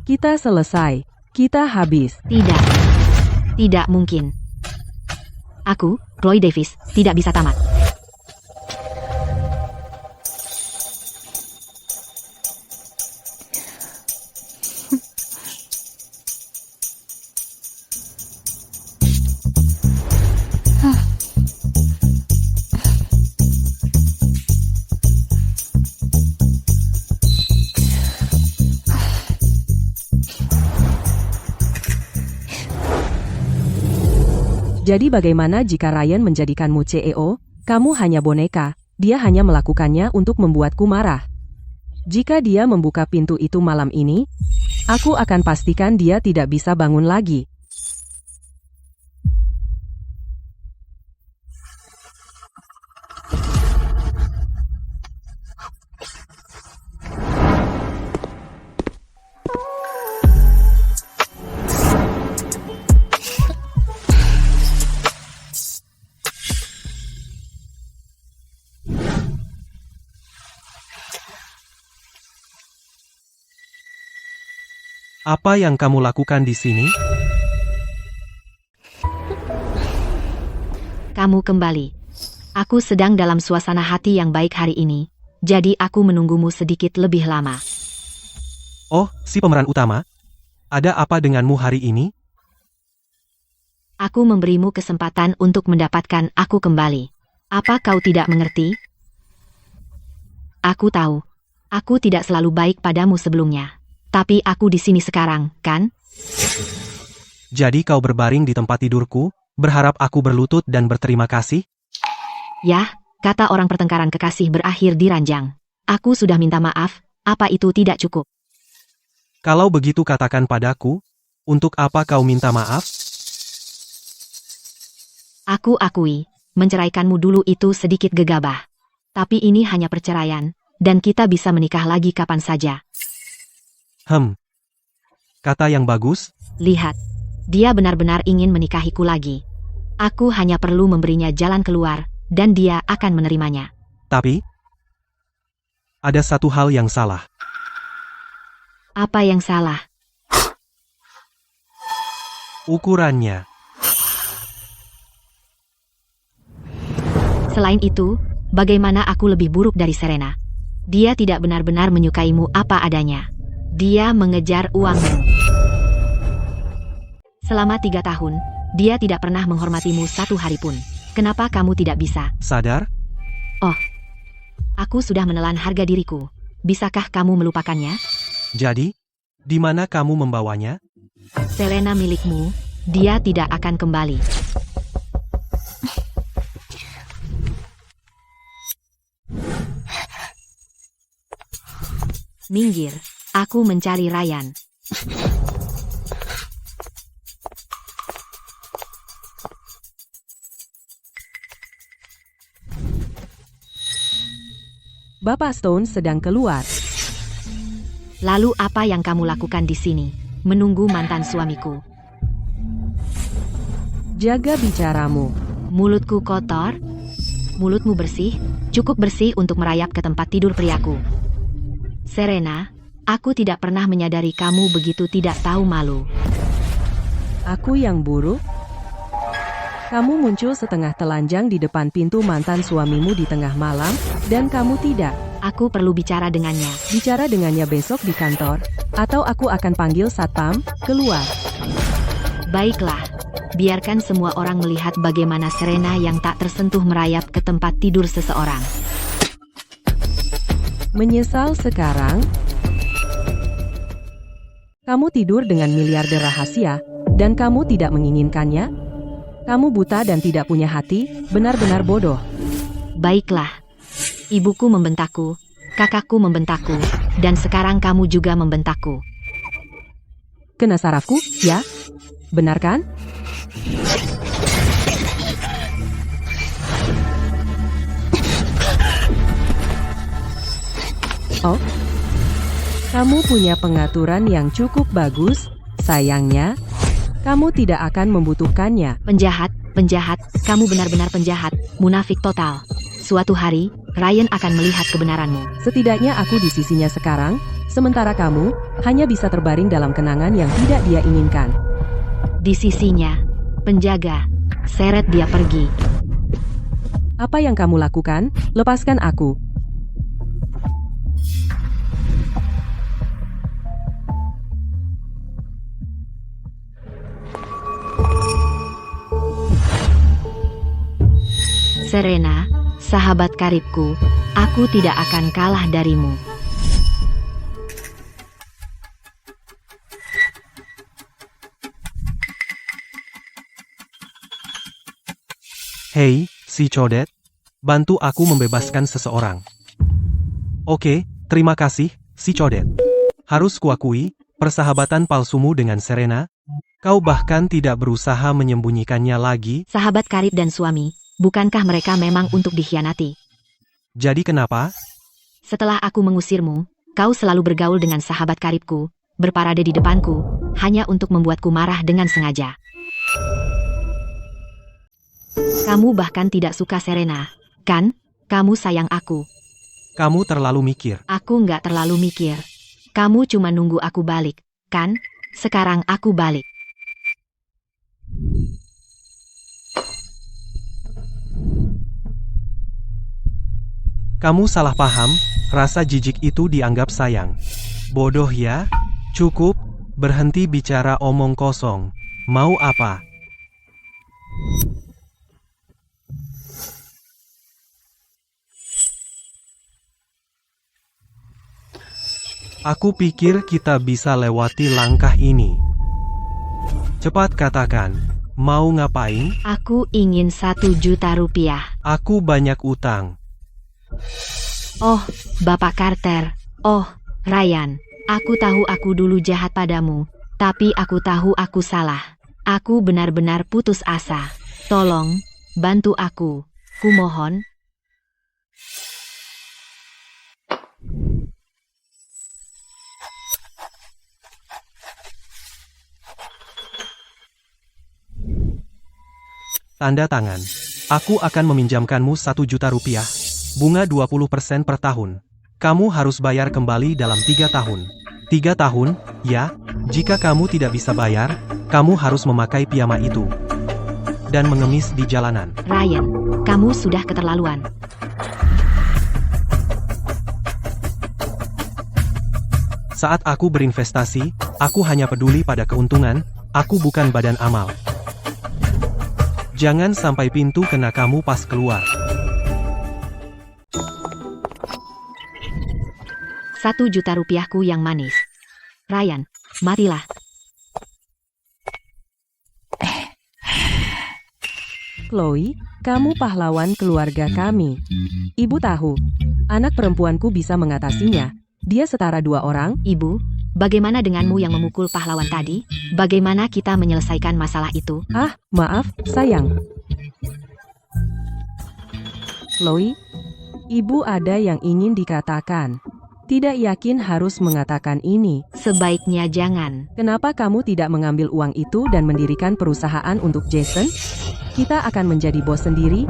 Kita selesai. Kita habis. Tidak. Tidak mungkin. Aku, Chloe Davis, tidak bisa tamat. Jadi bagaimana jika Ryan menjadikanmu CEO? Kamu hanya boneka, dia hanya melakukannya untuk membuatku marah. Jika dia membuka pintu itu malam ini, aku akan pastikan dia tidak bisa bangun lagi. Apa yang kamu lakukan di sini? Kamu kembali. Aku sedang dalam suasana hati yang baik hari ini, jadi aku menunggumu sedikit lebih lama. Oh, si pemeran utama? Ada apa denganmu hari ini? Aku memberimu kesempatan untuk mendapatkan aku kembali. Apa kau tidak mengerti? Aku tahu. Aku tidak selalu baik padamu sebelumnya. Tapi aku di sini sekarang, kan? Jadi kau berbaring di tempat tidurku, berharap aku berlutut dan berterima kasih? Yah, kata orang pertengkaran kekasih berakhir di ranjang. Aku sudah minta maaf, apa itu tidak cukup? Kalau begitu katakan padaku, untuk apa kau minta maaf? Aku akui, menceraikanmu dulu itu sedikit gegabah. Tapi ini hanya perceraian, dan kita bisa menikah lagi kapan saja. Kata yang bagus. Lihat, dia benar-benar ingin menikahiku lagi. Aku hanya perlu memberinya jalan keluar, dan dia akan menerimanya. Tapi, ada satu hal yang salah. Apa yang salah? Ukurannya. Selain itu, bagaimana aku lebih buruk dari Serena? Dia tidak benar-benar menyukaimu apa adanya. Dia mengejar uangmu. Selama 3 tahun, dia tidak pernah menghormatimu satu hari pun. Kenapa kamu tidak bisa? Sadar? Oh, aku sudah menelan harga diriku. Bisakah kamu melupakannya? Jadi, di mana kamu membawanya? Selena milikmu, dia tidak akan kembali. Minggir, aku mencari Ryan. Bapak Stone sedang keluar. Lalu apa yang kamu lakukan di sini? Menunggu mantan suamiku. Jaga bicaramu. Mulutku kotor? Mulutmu bersih? Cukup bersih untuk merayap ke tempat tidur priaku. Serena, aku tidak pernah menyadari kamu begitu tidak tahu malu. Aku yang buruk? Kamu muncul setengah telanjang di depan pintu mantan suamimu di tengah malam, dan kamu tidak. Aku perlu bicara dengannya. Bicara dengannya besok di kantor, atau aku akan panggil satpam, keluar. Baiklah, biarkan semua orang melihat bagaimana Serena yang tak tersentuh merayap ke tempat tidur seseorang. Menyesal sekarang? Kamu tidur dengan miliarder rahasia, dan kamu tidak menginginkannya? Kamu buta dan tidak punya hati, benar-benar bodoh. Baiklah. Ibuku membentakku, kakakku membentakku, dan sekarang kamu juga membentakku. Kena sarafku, ya? Benar kan? Oh, kamu punya pengaturan yang cukup bagus, sayangnya. Kamu tidak akan membutuhkannya. Penjahat, penjahat, kamu benar-benar penjahat, munafik total. Suatu hari, Ryan akan melihat kebenaranmu. Setidaknya aku di sisinya sekarang, sementara kamu hanya bisa terbaring dalam kenangan yang tidak dia inginkan. Di sisinya, penjaga, seret dia pergi. Apa yang kamu lakukan? Lepaskan aku. Serena, sahabat karibku, aku tidak akan kalah darimu. Hei, si Codet. Bantu aku membebaskan seseorang. Oke, terima kasih, si Codet. Harus kuakui, persahabatan palsumu dengan Serena, kau bahkan tidak berusaha menyembunyikannya lagi. Sahabat karib dan suami, bukankah mereka memang untuk dikhianati? Jadi kenapa? Setelah aku mengusirmu, kau selalu bergaul dengan sahabat karibku, berparade di depanku, hanya untuk membuatku marah dengan sengaja. Kamu bahkan tidak suka Serena, kan? Kamu sayang aku. Kamu terlalu mikir. Aku nggak terlalu mikir. Kamu cuma nunggu aku balik, kan? Sekarang aku balik. Kamu salah paham, rasa jijik itu dianggap sayang. Bodoh ya? Cukup, berhenti bicara omong kosong. Mau apa? Aku pikir kita bisa lewati langkah ini. Cepat katakan, mau ngapain? Aku ingin 1 juta rupiah. Aku banyak utang. Oh, Bapak Carter. Oh, Ryan. Aku tahu aku dulu jahat padamu, tapi aku tahu aku salah. Aku benar-benar putus asa. Tolong, bantu aku. Kumohon. Tanda tangan. Aku akan meminjamkanmu 1 juta rupiah. Bunga 20% per tahun. Kamu harus bayar kembali dalam 3 tahun. 3 tahun, ya. Jika kamu tidak bisa bayar, kamu harus memakai piyama itu. dan mengemis di jalanan. Ryan, kamu sudah keterlaluan. Saat aku berinvestasi, aku hanya peduli pada keuntungan, aku bukan badan amal. Jangan sampai pintu kena kamu pas keluar. 1 juta rupiahku yang manis. Ryan, matilah. Chloe, kamu pahlawan keluarga kami. Ibu tahu, anak perempuanku bisa mengatasinya. Dia setara 2 orang. Ibu, bagaimana denganmu yang memukul pahlawan tadi? Bagaimana kita menyelesaikan masalah itu? Ah, maaf, sayang. Chloe, ibu ada yang ingin dikatakan. Tidak yakin harus mengatakan ini. Sebaiknya jangan. Kenapa kamu tidak mengambil uang itu dan mendirikan perusahaan untuk Jason? Kita akan menjadi bos sendiri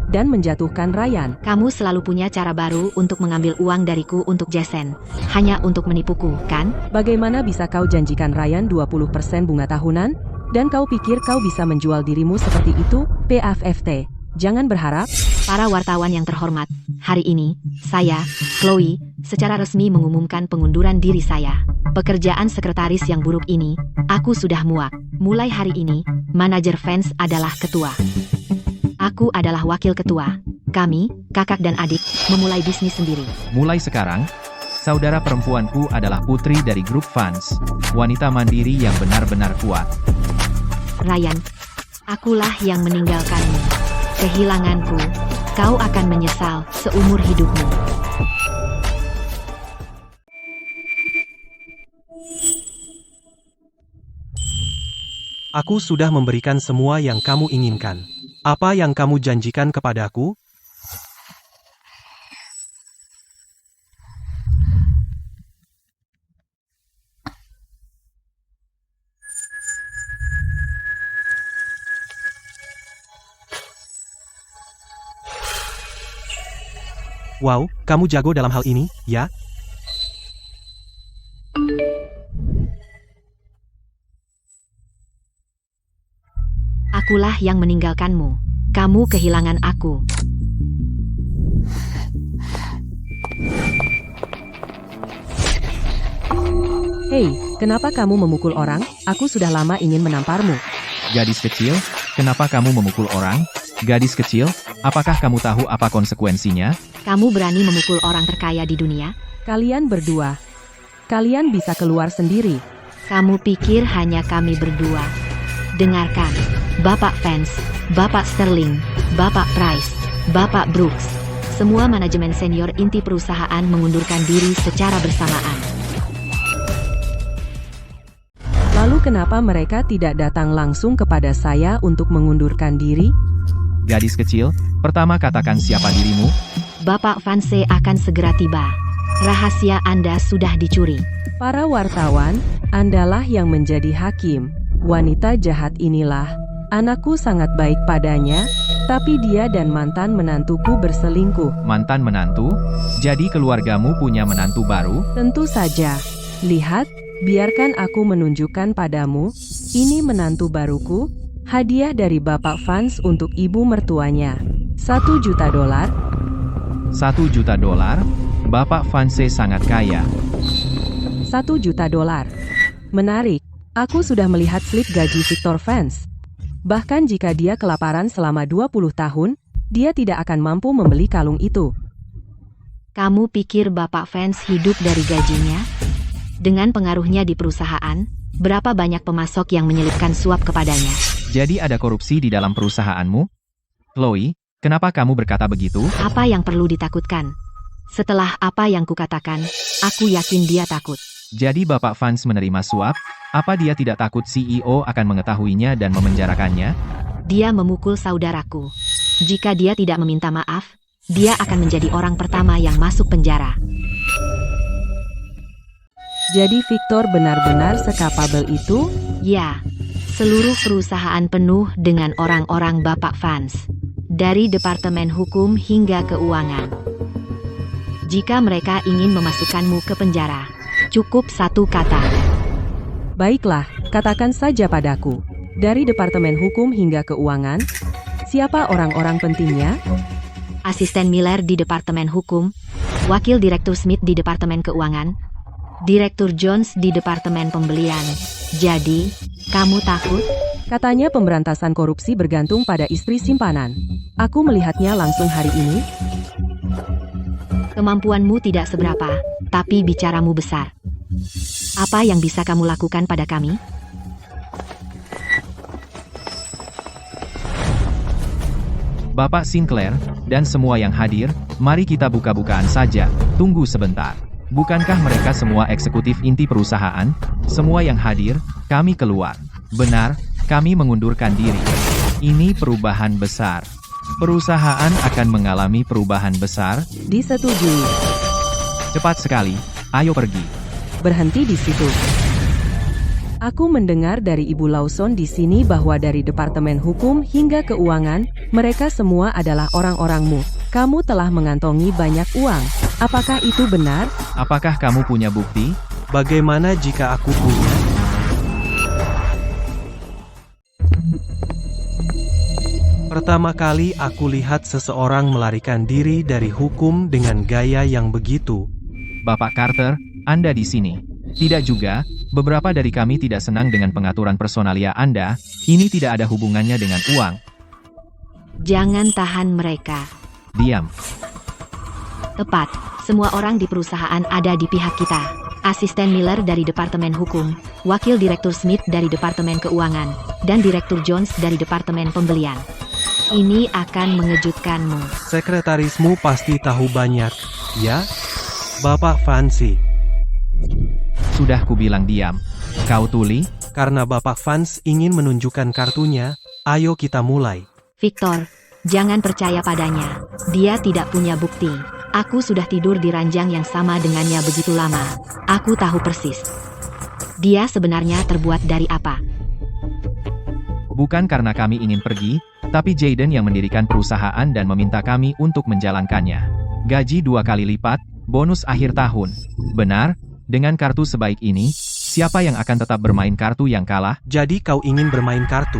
dan menjatuhkan Ryan. Kamu selalu punya cara baru untuk mengambil uang dariku untuk Jason. Hanya untuk menipuku, kan? Bagaimana bisa kau janjikan Ryan 20% bunga tahunan? Dan kau pikir kau bisa menjual dirimu seperti itu? PFFT. Jangan berharap. Para wartawan yang terhormat, hari ini, saya, Chloe, secara resmi mengumumkan pengunduran diri saya. Pekerjaan sekretaris yang buruk ini, aku sudah muak. Mulai hari ini, manajer fans adalah ketua. Aku adalah wakil ketua. Kami, kakak dan adik, memulai bisnis sendiri. Mulai sekarang, saudara perempuanku adalah putri dari grup fans, wanita mandiri yang benar-benar kuat. Ryan, akulah yang meninggalkanmu. Kehilanganku, kau akan menyesal seumur hidupmu. Aku sudah memberikan semua yang kamu inginkan. Apa yang kamu janjikan kepadaku? Wow, kamu jago dalam hal ini, ya? Akulah yang meninggalkanmu. Kamu kehilangan aku. Hei, kenapa kamu memukul orang? Aku sudah lama ingin menamparmu. Gadis kecil, kenapa kamu memukul orang? Gadis kecil, apakah kamu tahu apa konsekuensinya? Kamu berani memukul orang terkaya di dunia? Kalian berdua. Kalian bisa keluar sendiri. Kamu pikir hanya kami berdua? Dengarkan, Bapak Fans, Bapak Sterling, Bapak Price, Bapak Brooks. Semua manajemen senior inti perusahaan mengundurkan diri secara bersamaan. Lalu kenapa mereka tidak datang langsung kepada saya untuk mengundurkan diri? Gadis kecil, pertama katakan siapa dirimu? Bapak Vance akan segera tiba. Rahasia Anda sudah dicuri. Para wartawan, Andalah yang menjadi hakim. Wanita jahat inilah. Anakku sangat baik padanya, tapi dia dan mantan menantuku berselingkuh. Mantan menantu? Jadi keluargamu punya menantu baru? Tentu saja. Lihat, biarkan aku menunjukkan padamu. Ini menantu baruku. Hadiah dari Bapak Fans untuk ibu mertuanya. $1 juta. $1 juta? Bapak Vance sangat kaya. $1 juta. Menarik. Aku sudah melihat slip gaji Victor Vance. Bahkan jika dia kelaparan selama 20 tahun, dia tidak akan mampu membeli kalung itu. Kamu pikir Bapak Vance hidup dari gajinya? Dengan pengaruhnya di perusahaan, berapa banyak pemasok yang menyelipkan suap kepadanya? Jadi ada korupsi di dalam perusahaanmu? Chloe, kenapa kamu berkata begitu? Apa yang perlu ditakutkan? Setelah apa yang kukatakan, aku yakin dia takut. Jadi Bapak Vance menerima suap? Apa dia tidak takut CEO akan mengetahuinya dan memenjarakannya? Dia memukul saudaraku. Jika dia tidak meminta maaf, dia akan menjadi orang pertama yang masuk penjara. Jadi Victor benar-benar sekapabel itu? Ya, seluruh perusahaan penuh dengan orang-orang Bapak Vance. Dari departemen hukum hingga keuangan. Jika mereka ingin memasukkanmu ke penjara, cukup satu kata. Baiklah, katakan saja padaku. Dari Departemen Hukum hingga Keuangan? Siapa orang-orang pentingnya? Asisten Miller di Departemen Hukum, Wakil Direktur Smith di Departemen Keuangan, Direktur Jones di Departemen Pembelian. Jadi, kamu takut? Katanya pemberantasan korupsi bergantung pada istri simpanan. Aku melihatnya langsung hari ini. Kemampuanmu tidak seberapa, tapi bicaramu besar. Apa yang bisa kamu lakukan pada kami? Bapak Sinclair, dan semua yang hadir, mari kita buka-bukaan saja, tunggu sebentar. Bukankah mereka semua eksekutif inti perusahaan? Semua yang hadir, kami keluar. Benar, kami mengundurkan diri. Ini perubahan besar. Perusahaan akan mengalami perubahan besar. Disetujui. Cepat sekali, ayo pergi. Berhenti di situ. Aku mendengar dari Ibu Lawson di sini bahwa dari Departemen Hukum hingga Keuangan, mereka semua adalah orang-orangmu. Kamu telah mengantongi banyak uang. Apakah itu benar? Apakah kamu punya bukti? Bagaimana jika aku punya? Pertama kali aku lihat seseorang melarikan diri dari hukum dengan gaya yang begitu. Bapak Carter, Anda di sini. Tidak juga, beberapa dari kami tidak senang dengan pengaturan personalia Anda. Ini tidak ada hubungannya dengan uang. Jangan tahan mereka. Diam. Tepat, semua orang di perusahaan ada di pihak kita. Asisten Miller dari Departemen Hukum, Wakil Direktur Smith dari Departemen Keuangan, dan Direktur Jones dari Departemen Pembelian. Ini akan mengejutkanmu. Sekretarismu pasti tahu banyak, ya? Bapak Fancy. Sudah kubilang diam. Kau tuli? Karena Bapak Vance ingin menunjukkan kartunya, ayo kita mulai. Victor, jangan percaya padanya. Dia tidak punya bukti. Aku sudah tidur di ranjang yang sama dengannya begitu lama. Aku tahu persis. Dia sebenarnya terbuat dari apa? Bukan karena kami ingin pergi, tapi Jaden yang mendirikan perusahaan dan meminta kami untuk menjalankannya. Gaji 2 kali lipat, bonus akhir tahun. Benar? Dengan kartu sebaik ini, siapa yang akan tetap bermain kartu yang kalah? Jadi kau ingin bermain kartu?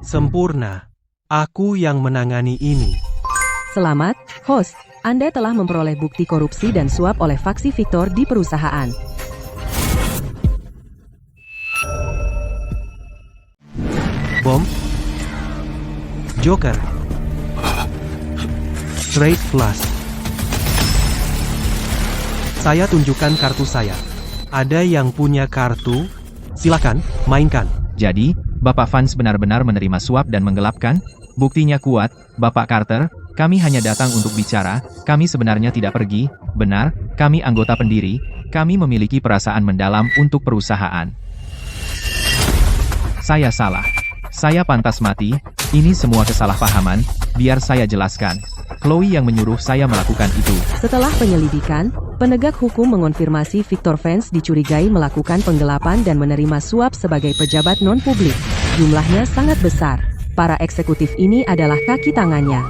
Sempurna. Aku yang menangani ini. Selamat, host. Anda telah memperoleh bukti korupsi dan suap oleh faksi Victor di perusahaan. Bom. Joker. Trade Plus. Saya tunjukkan kartu saya. Ada yang punya kartu? Silakan, mainkan. Jadi, Bapak Vance benar-benar menerima suap dan menggelapkan? Buktinya kuat, Bapak Carter. Kami hanya datang untuk bicara, kami sebenarnya tidak pergi. Benar, kami anggota pendiri, kami memiliki perasaan mendalam untuk perusahaan. Saya salah. Saya pantas mati, ini semua kesalahpahaman, biar saya jelaskan. Chloe yang menyuruh saya melakukan itu. Setelah penyelidikan, penegak hukum mengonfirmasi Victor Vance dicurigai melakukan penggelapan dan menerima suap sebagai pejabat non-publik. Jumlahnya sangat besar. Para eksekutif ini adalah kaki tangannya.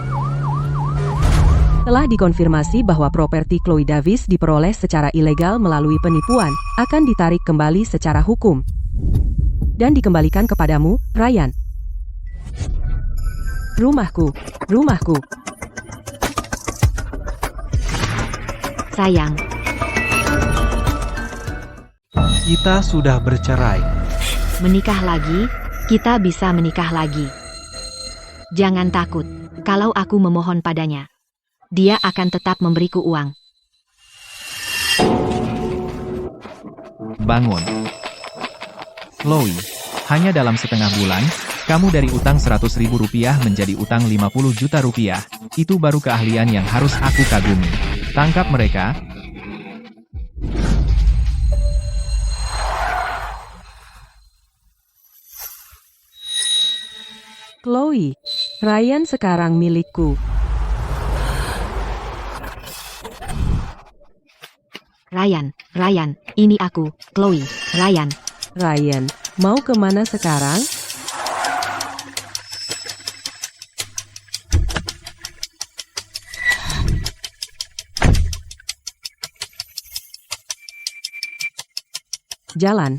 Telah dikonfirmasi bahwa properti Chloe Davis diperoleh secara ilegal melalui penipuan, akan ditarik kembali secara hukum. Dan dikembalikan kepadamu, Ryan. Rumahku, rumahku. Sayang, Kita sudah bercerai. menikah lagi, kita bisa menikah lagi. Jangan takut, kalau aku memohon padanya, dia akan tetap memberiku uang. Bangun. Chloe, hanya dalam setengah bulan, kamu dari utang Rp100.000 menjadi utang Rp50 juta. Itu baru keahlian yang harus aku kagumi. Tangkap mereka. Chloe, Ryan sekarang milikku. Ryan, ini aku, Chloe. Ryan, mau kemana sekarang? Jalan.